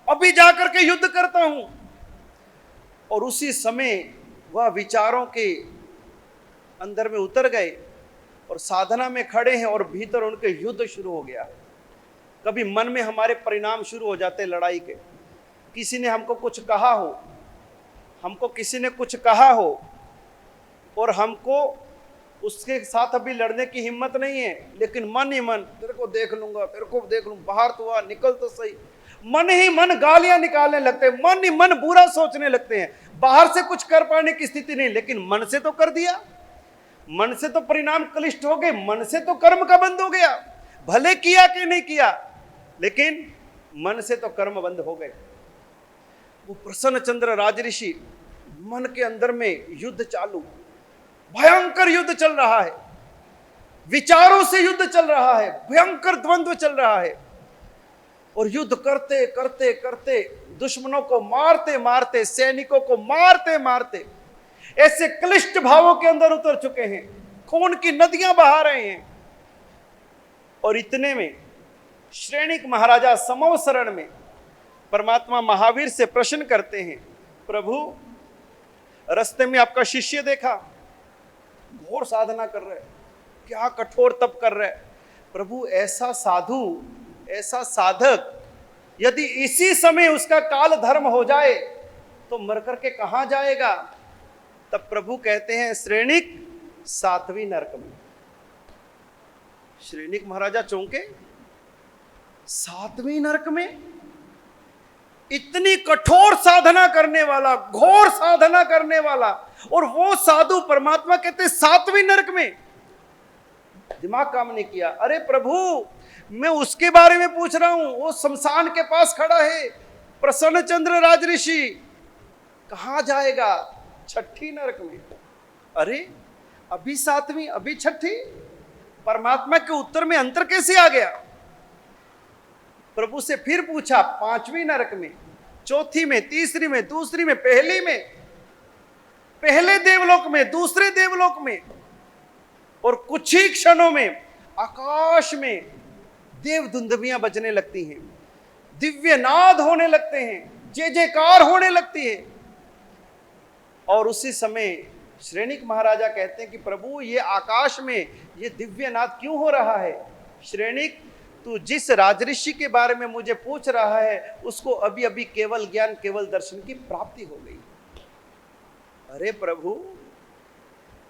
अभी जाकर के युद्ध करता हूं। और उसी समय वह विचारों के अंदर में उतर गए और साधना में खड़े हैं, और भीतर उनके युद्ध शुरू हो गया। कभी मन में हमारे परिणाम शुरू हो जाते लड़ाई के, किसी ने हमको कुछ कहा हो, हमको किसी ने कुछ कहा हो, और हमको उसके साथ अभी लड़ने की हिम्मत नहीं है, लेकिन मन ही मन, तेरे को देख लूंगा, तेरे को देख लूंगा, बाहर तो आ, निकल तो सही। मन ही मन गालियां निकालने लगते हैं, मन ही मन बुरा सोचने लगते हैं। बाहर से कुछ कर पाने की स्थिति नहीं, लेकिन मन से तो कर दिया, मन से तो परिणाम क्लिष्ट हो गए, मन से तो कर्म का बंद हो गया। भले किया कि नहीं किया, लेकिन मन से तो कर्म बंद हो गए। वो प्रसन्न चंद्र राजऋषि, मन के अंदर में युद्ध चालू, भयंकर युद्ध चल रहा है, विचारों से युद्ध चल रहा है, भयंकर द्वंद्व चल रहा है। और युद्ध करते करते करते, दुश्मनों को मारते मारते, सैनिकों को मारते मारते, ऐसे क्लिष्ट भावों के अंदर उतर चुके हैं, खून की नदियां बहा रहे हैं। और इतने में श्रेणिक महाराजा समव शरण में परमात्मा महावीर से प्रश्न करते हैं, प्रभु रास्ते में आपका शिष्य देखा, घोर साधना कर रहा है, क्या कठोर तप कर रहा है। प्रभु ऐसा साधु, ऐसा साधक, यदि इसी समय उसका काल धर्म हो जाए तो मर करके कहां जाएगा। तब प्रभु कहते हैं, श्रेणिक 7वीं नरक में। श्रेणिक महाराजा चौंके, 7वीं नरक में? इतनी कठोर साधना करने वाला, घोर साधना करने वाला, और वो साधु परमात्मा कहते 7वीं नरक में। दिमाग काम नहीं किया, अरे प्रभु मैं उसके बारे में पूछ रहा हूं, वो शमशान के पास खड़ा है, प्रसन्न चंद्र राजऋषि, कहां जाएगा? 6ठी नरक में। अरे अभी 7वीं, अभी 6ठी, परमात्मा के उत्तर में अंतर कैसे आ गया? प्रभु से फिर पूछा, 5वीं नरक में, 4थी में, 3री में, 2री में, पहली में, पहले देवलोक में, दूसरे देवलोक में। और कुछ ही क्षणों में आकाश में देव दुंदुभियां बजने लगती हैं, दिव्य नाद होने लगते हैं, जय जयकार होने लगती है। और उसी समय श्रेणिक महाराजा कहते हैं कि प्रभु ये आकाश में ये दिव्य नाद क्यों हो रहा है? श्रेणिक, तू जिस राजऋषि के बारे में मुझे पूछ रहा है, उसको अभी अभी केवल ज्ञान, केवल दर्शन की प्राप्ति हो गई। अरे प्रभु,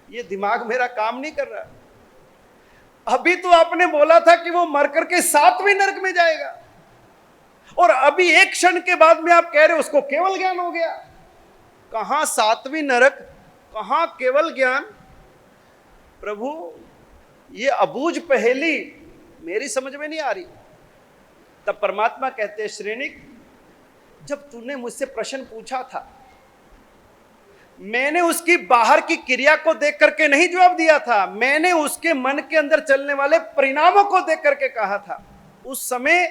ये दिमाग मेरा काम नहीं कर रहा। अभी तो आपने बोला था कि वो मर करके 7वीं नरक में जाएगा, और अभी एक क्षण के बाद में आप कह रहे हो उसको केवल ज्ञान हो गया। कहां 7वीं नरक, कहां केवल ज्ञान? प्रभु ये अबूझ पहेली मेरी समझ में नहीं आ रही। तब परमात्मा कहते हैं, श्रेणिक, जब तूने मुझसे प्रश्न पूछा था, मैंने उसकी बाहर की क्रिया को देख करके नहीं जवाब दिया था, मैंने उसके मन के अंदर चलने वाले परिणामों को देख करके कहा था। उस समय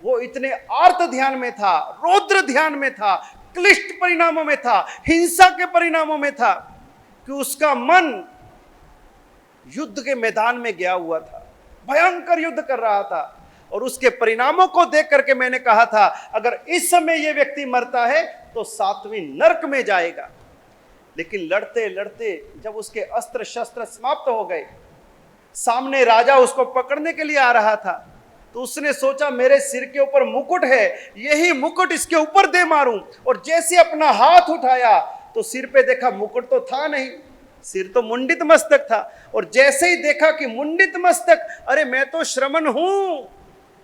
वो इतने आर्त ध्यान में था, रौद्र ध्यान में था, क्लिष्ट परिणामों में था, हिंसा के परिणामों में था, कि उसका मन युद्ध के मैदान में गया हुआ था, भयंकर युद्ध कर रहा था। और उसके परिणामों को देख करके मैंने कहा था, अगर इस समय यह व्यक्ति मरता है तो 7वीं नरक में जाएगा। लेकिन लड़ते लड़ते जब उसके अस्त्र शस्त्र समाप्त हो गए, सामने राजा उसको पकड़ने के लिए आ रहा था, तो उसने सोचा मेरे सिर के ऊपर मुकुट है, यही मुकुट इसके ऊपर दे मारूं। और जैसे अपना हाथ उठाया तो सिर पे देखा मुकुट तो था नहीं, सिर तो मुंडित मस्तक था। और जैसे ही देखा कि मुंडित मस्तक, अरे मैं तो श्रमण हूं,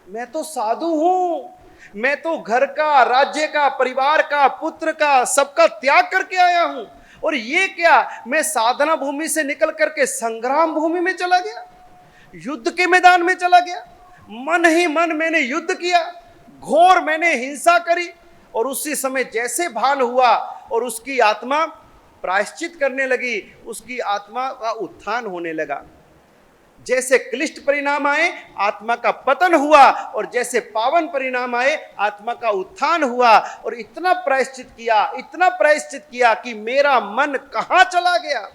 मैं तो साधु हूं, मैं तो घर का, राज्य का, परिवार का, पुत्र का, सबका त्याग करके आया हूं, और ये क्या, मैं साधना भूमि से निकल करके संग्राम भूमि में चला गया, युद्ध के मैदान में चला गया। मन ही मन मैंने युद्ध किया, घोर मैंने हिंसा करी, और उसी समय जैसे भान हुआ और उसकी आत्मा प्रायश्चित करने लगी, उसकी आत्मा का उत्थान होने लगा। जैसे क्लिष्ट परिणाम आए आत्मा का पतन हुआ, और जैसे पावन परिणाम आए आत्मा का उत्थान हुआ। और इतना प्रायश्चित किया, इतना प्रायश्चित किया कि मेरा मन कहां चला गया।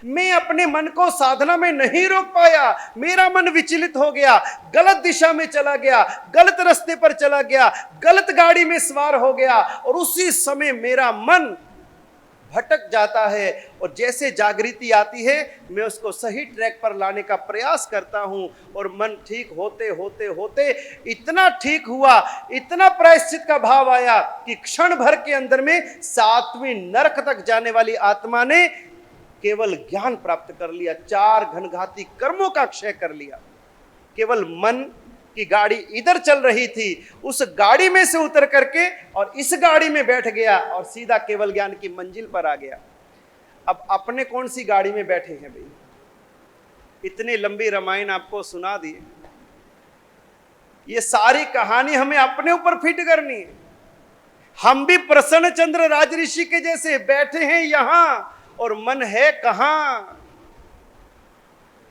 मैं अपने मन को साधना में नहीं रोक पाया, मेरा मन विचलित हो गया, गलत दिशा में चला गया, गलत रास्ते पर चला गया, गलत गाड़ी में सवार हो गया, और उसी समय मेरा मन भटक जाता है। और जैसे जागृति आती है मैं उसको सही ट्रैक पर लाने का प्रयास करता हूं, और मन ठीक होते होते होते इतना ठीक हुआ, इतना प्रायश्चित का भाव आया कि क्षण भर के अंदर में 7वीं नरक तक जाने वाली आत्मा ने केवल ज्ञान प्राप्त कर लिया, 4 घनघाती कर्मों का क्षय कर लिया। केवल मन की गाड़ी इधर चल रही थी, उस गाड़ी में से उतर करके और इस गाड़ी में बैठ गया और सीधा केवल ज्ञान की मंजिल पर आ गया। अब अपने कौन सी गाड़ी में बैठे हैं भाई? इतनी लंबी रामायण आपको सुना दी, ये सारी कहानी हमें अपने ऊपर फिट करनी है। हम भी प्रसन्न चंद्र राजऋषि के जैसे बैठे हैं यहां, और मन है कहां?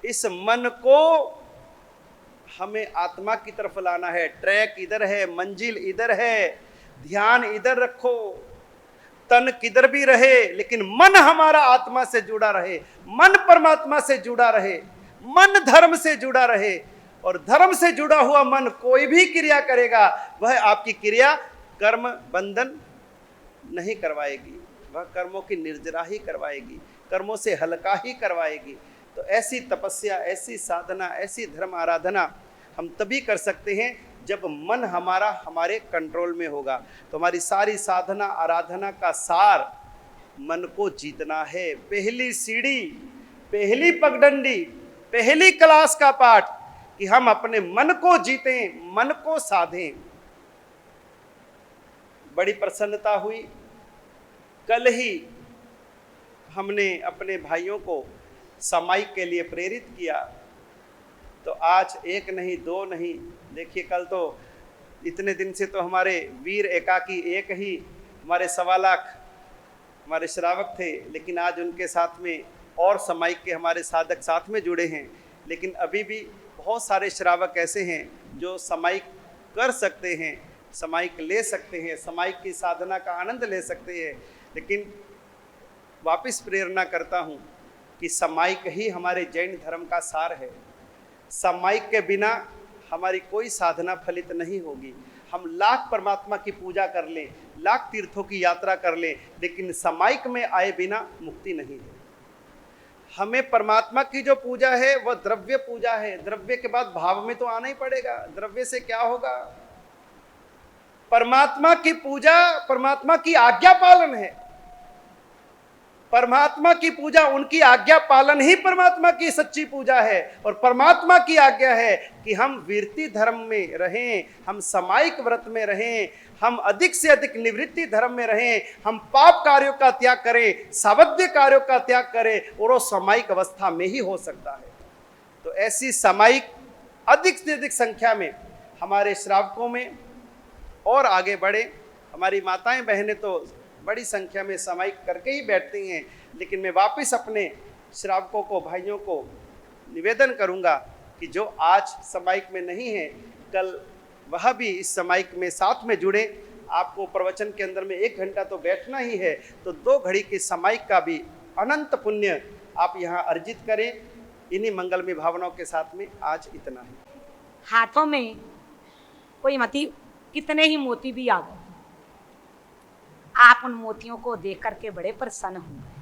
इस मन को हमें आत्मा की तरफ लाना है। ट्रैक इधर है, मंजिल इधर है, ध्यान इधर रखो, तन किधर भी रहे लेकिन मन हमारा आत्मा से जुड़ा रहे, मन परमात्मा से जुड़ा रहे, मन धर्म से जुड़ा रहे। और धर्म से जुड़ा हुआ मन कोई भी क्रिया करेगा वह आपकी क्रिया कर्म बंधन नहीं करवाएगी, वह कर्मों की निर्जरा ही करवाएगी, कर्मों से हल्का ही करवाएगी। तो ऐसी तपस्या, ऐसी साधना, ऐसी धर्म आराधना हम तभी कर सकते हैं जब मन हमारा हमारे कंट्रोल में होगा। तो हमारी सारी साधना आराधना का सार मन को जीतना है। पहली सीढ़ी, पहली पगडंडी, पहली क्लास का पाठ कि हम अपने मन को जीतें, मन को साधें। बड़ी प्रसन्नता हुई, कल ही हमने अपने भाइयों को सामायिक के लिए प्रेरित किया, तो आज 1 नहीं 2 नहीं, देखिए कल तो इतने दिन से तो हमारे वीर एकाकी एक ही हमारे 1.25 लाख हमारे श्रावक थे, लेकिन आज उनके साथ में और सामायिक के हमारे साधक साथ में जुड़े हैं। लेकिन अभी भी बहुत सारे श्रावक ऐसे हैं जो सामायिक कर सकते हैं, सामायिक ले सकते हैं, सामायिक की साधना का आनंद ले सकते हैं। लेकिन वापस प्रेरणा करता हूँ कि सामायिक ही हमारे जैन धर्म का सार है। सामायिक के बिना हमारी कोई साधना फलित नहीं होगी। हम लाख परमात्मा की पूजा कर लें, लाख तीर्थों की यात्रा कर लें, लेकिन सामायिक में आए बिना मुक्ति नहीं है। हमें परमात्मा की जो पूजा है वह द्रव्य पूजा है। द्रव्य के बाद भाव में तो आना ही पड़ेगा, द्रव्य से क्या होगा? परमात्मा की पूजा परमात्मा की आज्ञा पालन है। परमात्मा की पूजा, उनकी आज्ञा पालन ही परमात्मा की सच्ची पूजा है। और परमात्मा की आज्ञा है कि हम वीरति धर्म में रहें, हम सामायिक व्रत में रहें, हम अधिक से अधिक निवृत्ति धर्म में रहें, हम पाप कार्यों का त्याग करें, सावध्य कार्यों का त्याग करें, और वो सामायिक अवस्था में ही हो सकता है। तो ऐसी सामायिक अधिक से अधिक संख्या में हमारे श्रावकों में और आगे बढ़े। हमारी माताएं बहनें तो बड़ी संख्या में सामायिक करके ही बैठती हैं, लेकिन मैं वापस अपने श्रावकों को, भाइयों को निवेदन करूंगा कि जो आज सामायिक में नहीं है, कल वह भी इस सामायिक में साथ में जुड़े। आपको प्रवचन के अंदर में 1 घंटा तो बैठना ही है, तो 2 घड़ी की सामायिक का भी अनंत पुण्य आप यहाँ अर्जित करें। इन्हीं मंगलमय भावनाओं के साथ में आज इतना ही। हाथों में कोई कितने ही मोती भी आ गए, आप उन मोतियों को देख करके बड़े प्रसन्न होंगे।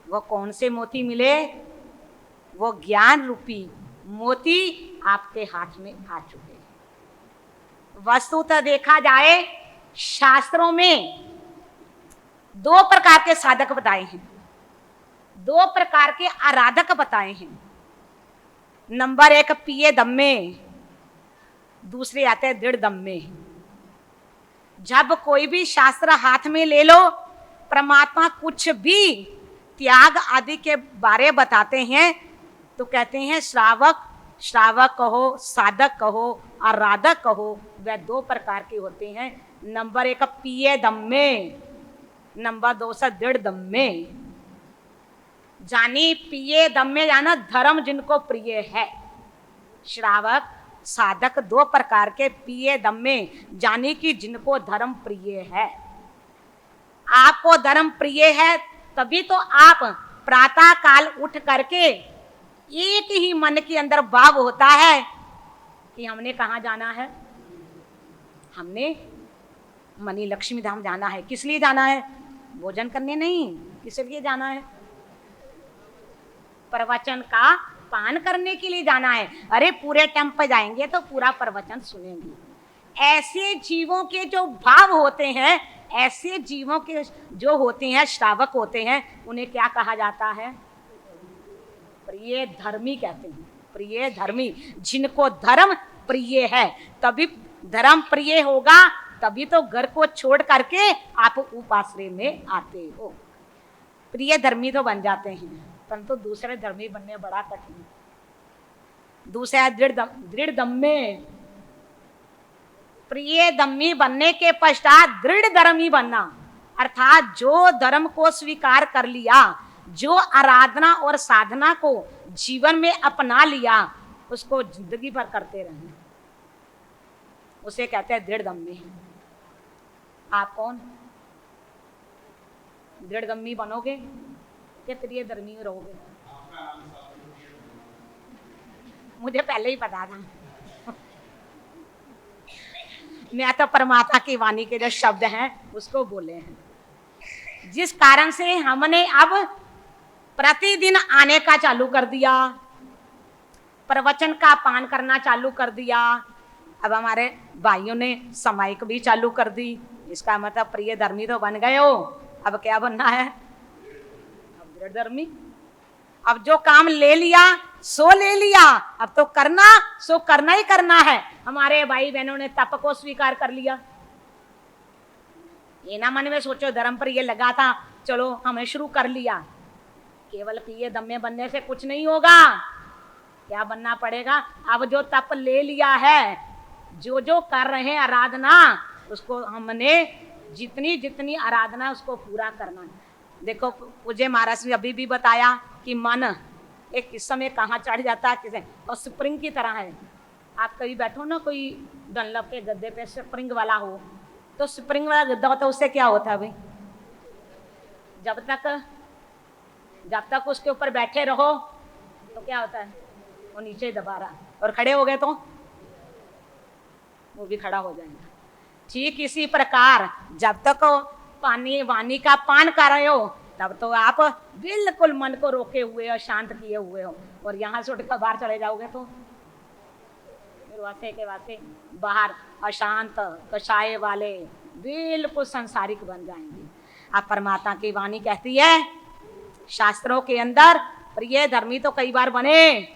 वो कौन से मोती मिले? वो ज्ञान रूपी मोती आपके हाथ में आ चुके हैं। वस्तुतः देखा जाए शास्त्रों में 2 प्रकार के साधक बताए हैं, 2 प्रकार के आराधक बताए हैं। नंबर 1 पिए दम्मे, दूसरे आते हैं दृढ़ दम्मे। जब कोई भी शास्त्र हाथ में ले लो, परमात्मा कुछ भी त्याग आदि के बारे बताते हैं तो कहते हैं श्रावक, श्रावक कहो, साधक कहो, आराधक कहो, वह दो प्रकार के होते हैं। नंबर 1 पिए दम्मे, नंबर 2 से दृढ़ दम्मे। जानी पिए दम्मे जाना धर्म जिनको प्रिय है। श्रावक साधक दो प्रकार के पिए दम्मे, जानी कि जिनको धर्म प्रिय है। आपको धर्म प्रिय है तभी तो आप प्रातः काल उठ करके एक ही मन के अंदर भाव होता है कि हमने कहाँ जाना है, हमने मणि लक्ष्मी धाम जाना है। किस लिए जाना है? भोजन करने नहीं, किस लिए जाना है? प्रवचन का पान करने के लिए जाना है। अरे पूरे टाइम पर जाएंगे तो पूरा प्रवचन सुनेंगे। ऐसे जीवों के जो भाव होते हैं, ऐसे जीवों के जो होते हैं श्रावक होते हैं, उन्हें क्या कहा जाता है? प्रिय धर्मी कहते हैं। प्रिय धर्मी, जिनको धर्म प्रिय है। तभी धर्म प्रिय होगा तभी तो घर को छोड़ करके आप उपाश्रय में आते हो। प्रिय धर्मी तो बन जाते हैं परंतु दूसरे धर्मी बनने बड़ा कठिन। दूसरा दृढ़ दम्मे। प्रिय धर्मी बनने के पश्चात दृढ़ धर्मी बनना, अर्थात जो धर्म को स्वीकार कर लिया, जो आराधना और साधना को जीवन में अपना लिया, उसको जिंदगी भर करते रहना, उसे कहते हैं दृढ़ दम्मी। आप कौन? दृढ़ दम्मी बनोगे कि प्रिय धर्मी रहोगे? मुझे पहले ही पता था। मैं तो परमात्मा की वाणी के जो शब्द हैं उसको बोले हैं, जिस कारण से हमने अब प्रतिदिन आने का चालू कर दिया, प्रवचन का पान करना चालू कर दिया। अब हमारे भाइयों ने सामायिक भी चालू कर दी। इसका मतलब प्रिय धर्मी तो बन गए हो। अब क्या बनना है? अब दृढ़ धर्मी। अब जो काम ले लिया सो ले लिया, अब तो करना सो करना ही करना है। हमारे भाई बहनों ने तप को स्वीकार कर लिया। ये ना मन में सोचो धर्म पर ये लगा था, चलो हमें शुरू कर लिया। केवल प्रिय दम्मे बनने से कुछ नहीं होगा। क्या बनना पड़ेगा? अब जो तप ले लिया है, जो जो कर रहे हैं आराधना, उसको हमने जितनी जितनी आराधना उसको पूरा करना है। देखो पूज्य महाराज ने अभी भी बताया कि मन एक किस समय कहाँ चढ़ जाता है किसे, और स्प्रिंग की तरह है। आप कभी बैठो ना कोई डनलप के गद्दे पे, स्प्रिंग वाला हो, तो स्प्रिंग वाला गद्दा होता है, उससे क्या होता है भाई? जब तक उसके ऊपर बैठे रहो तो क्या होता है? वो नीचे दबा रहा, और खड़े हो गए तो वो भी खड़ा हो जाएगा। ठीक इसी प्रकार जब तक पानी वाणी का पान कर रहे हो तब तो आप बिल्कुल मन को रोके हुए और शांत किए हुए हो, और यहाँ से उठकर बाहर चले जाओगे तो फिर वास्ते के वास्ते बाहर अशांत कषाय वाले बिल्कुल संसारिक बन जाएंगे। आप परमात्मा की वाणी कहती है शास्त्रों के अंदर, प्रिय धर्मी तो कई बार बने,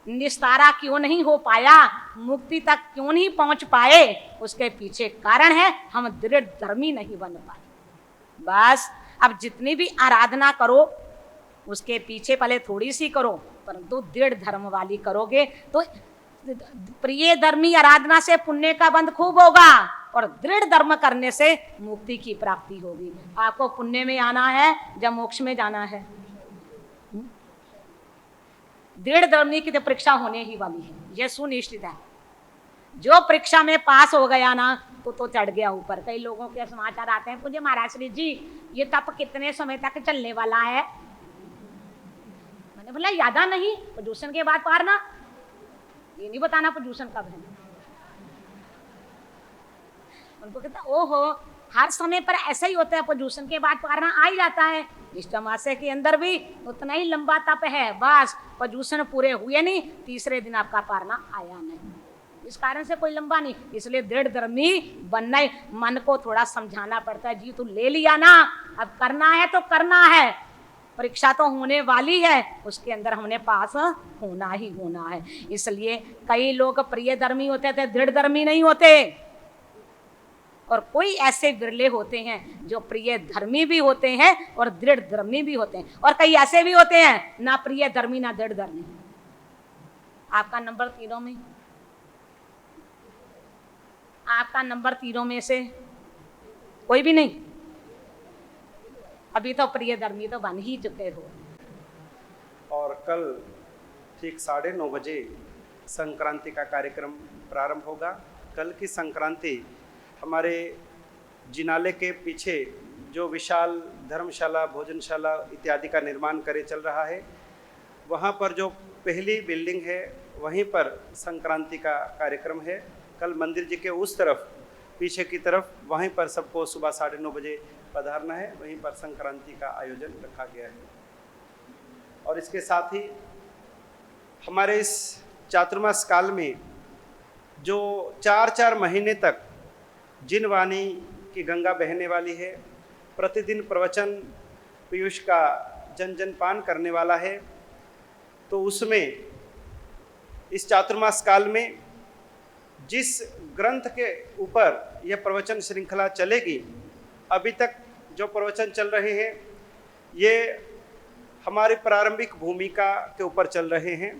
निस्तारा क्यों नहीं हो पाया, मुक्ति तक क्यों नहीं पहुंच पाए, उसके पीछे कारण है हम दृढ़ धर्मी नहीं बन पाए। बस अब जितनी भी आराधना करो उसके पीछे पहले थोड़ी सी करो, परंतु दृढ़ धर्म वाली करोगे तो प्रिय धर्मी आराधना से पुण्य का बंध खूब होगा, और दृढ़ धर्म करने से मुक्ति की प्राप्ति होगी। आपको पुण्य में आना है जब मोक्ष में जाना है। दृढ़ धर्मी की तो परीक्षा होने ही वाली है, यह सुनिश्चित है। जो परीक्षा में पास हो गया ना तो चढ़ गया ऊपर। कई लोगों के समाचार आते हैं, मुझे महाराज श्री जी ये तप कितने समय तक चलने वाला है? मैंने बोला यादा नहीं, प्रदूषण के बाद पारना, ये नहीं बताना प्रदूषण कब है। उनको कहता ओहो हर समय पर ऐसा ही होता है, प्रदूषण के बाद पारना आ ही जाता है। इस तमाशे के अंदर भी उतना ही लंबा तप है, बस प्रदूषण पूरे हुए नहीं, तीसरे दिन आपका पारना आया नहीं। इस कारण से कोई लंबा नहीं। इसलिए दृढ़ धर्मी बनना, मन को थोड़ा समझाना पड़ता है, जी तू ले लिया ना, अब करना है तो करना है। परीक्षा तो होने वाली है, उसके अंदर हमने पास होना ही होना है। इसलिए कई लोग प्रियधर्मी होते थे, दृढ़धर्मी नहीं होते, और कोई ऐसे विरले होते हैं जो प्रिय धर्मी भी होते हैं और दृढ़ धर्मी भी होते हैं, और कई ऐसे भी होते हैं ना प्रिय धर्मी ना दृढ़ धर्मी। आपका नंबर तीनों में, आपका नंबर तीनों में से कोई भी नहीं, अभी तो प्रिय धर्मी तो बन ही चुके हो। और कल ठीक 9:30 बजे संक्रांति का कार्यक्रम प्रारंभ होगा। कल की संक्रांति हमारे जिनाले के पीछे जो विशाल धर्मशाला, भोजनशाला इत्यादि का निर्माण करे चल रहा है, वहाँ पर जो पहली बिल्डिंग है वहीं पर संक्रांति का कार्यक्रम है। कल मंदिर जी के उस तरफ पीछे की तरफ वहीं पर सबको सुबह 9:30 बजे पधारना है, वहीं पर संक्रांति का आयोजन रखा गया है। और इसके साथ ही हमारे इस चातुर्मास काल में जो 4-4 महीने तक जिन वाणी की गंगा बहने वाली है, प्रतिदिन प्रवचन पीयूष का जन जन पान करने वाला है, तो उसमें इस चातुर्मास काल में जिस ग्रंथ के ऊपर यह प्रवचन श्रृंखला चलेगी, अभी तक जो प्रवचन चल रहे हैं ये हमारी प्रारंभिक भूमिका के ऊपर चल रहे हैं,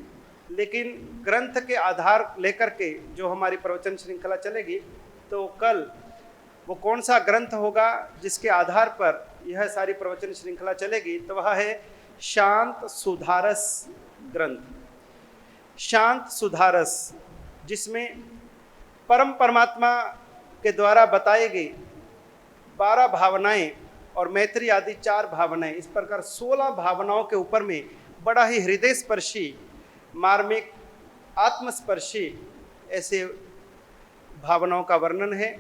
लेकिन ग्रंथ के आधार लेकर के जो हमारी प्रवचन श्रृंखला चलेगी, तो कल वो कौन सा ग्रंथ होगा जिसके आधार पर यह सारी प्रवचन श्रृंखला चलेगी, तो वह है शांत सुधारस ग्रंथ। शांत सुधारस, जिसमें परम परमात्मा के द्वारा बताई गई 12 भावनाएं और मैत्री आदि 4 भावनाएं, इस प्रकार 16 भावनाओं के ऊपर में बड़ा ही हृदय स्पर्शी, मार्मिक, आत्मस्पर्शी ऐसे भावनाओं का वर्णन है।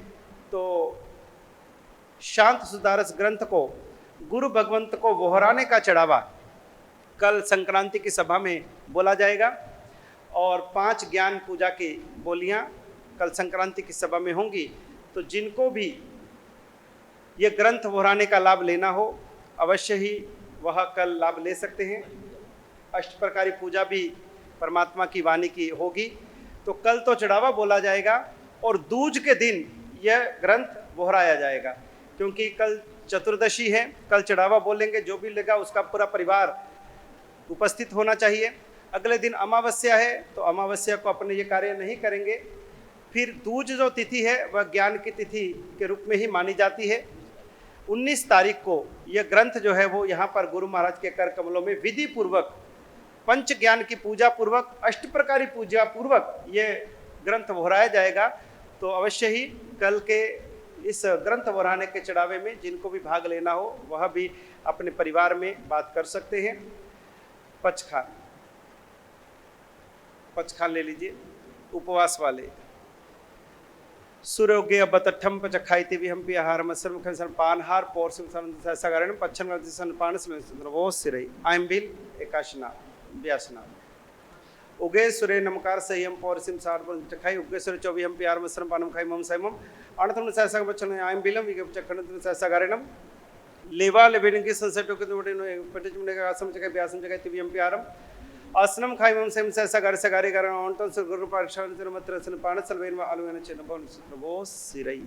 तो शांत सुधारस ग्रंथ को गुरु भगवंत को वोहराने का चढ़ावा कल संक्रांति की सभा में बोला जाएगा, और 5 ज्ञान पूजा की बोलियां कल संक्रांति की सभा में होंगी। तो जिनको भी ये ग्रंथ वोहराने का लाभ लेना हो, अवश्य ही वह कल लाभ ले सकते हैं। अष्ट प्रकारी पूजा भी परमात्मा की वाणी की होगी। तो कल तो चढ़ावा बोला जाएगा और दूज के दिन यह ग्रंथ वोहराया जाएगा, क्योंकि कल चतुर्दशी है। कल चढ़ावा बोलेंगे, जो भी लेगा उसका पूरा परिवार उपस्थित होना चाहिए। अगले दिन अमावस्या है, तो अमावस्या को अपने ये कार्य नहीं करेंगे। फिर दूज जो तिथि है वह ज्ञान की तिथि के रूप में ही मानी जाती है। 19 तारीख को यह ग्रंथ जो है वो यहाँ पर गुरु महाराज के कर कमलों में विधि पूर्वक, पंच ज्ञान की पूजा पूर्वक, अष्ट प्रकारी पूजा पूर्वक ये ग्रंथ वोहराया जाएगा। तो अवश्य ही कल के इस ग्रंथ वोहराने के चढ़ावे में जिनको भी भाग लेना हो वह भी अपने परिवार में बात कर सकते हैं। पचखान ले लीजिए, उपवास वाले। सूर्योगे बतठम पचखाइति विहंपि आहारम सर्व खंसन पानहार पौर्षम सन सगारण पच्छन सन पानस में वो सिरई आइमबिल एकाशना व्यासना उगे सुरे नमकार संयम पौर्षम सारपन चखाई उगे सुरे चौविहम प्यार मसरम पानम खाई मम सैमम अणतम सहसा बच्चन आइमबिलम विगे चखन सहसागारणम लेवा लेबेन की संसटो के दोड़े पटिचमने का आसम चखाई व्यासम चखाई तिविहम प्यारम आसनम खाई मम सैम सहसागार सगारे कारण अणतम सुर गुरु पार्षण मत्र सन पानसल वेन आलवेन चेन बन वो सिरई।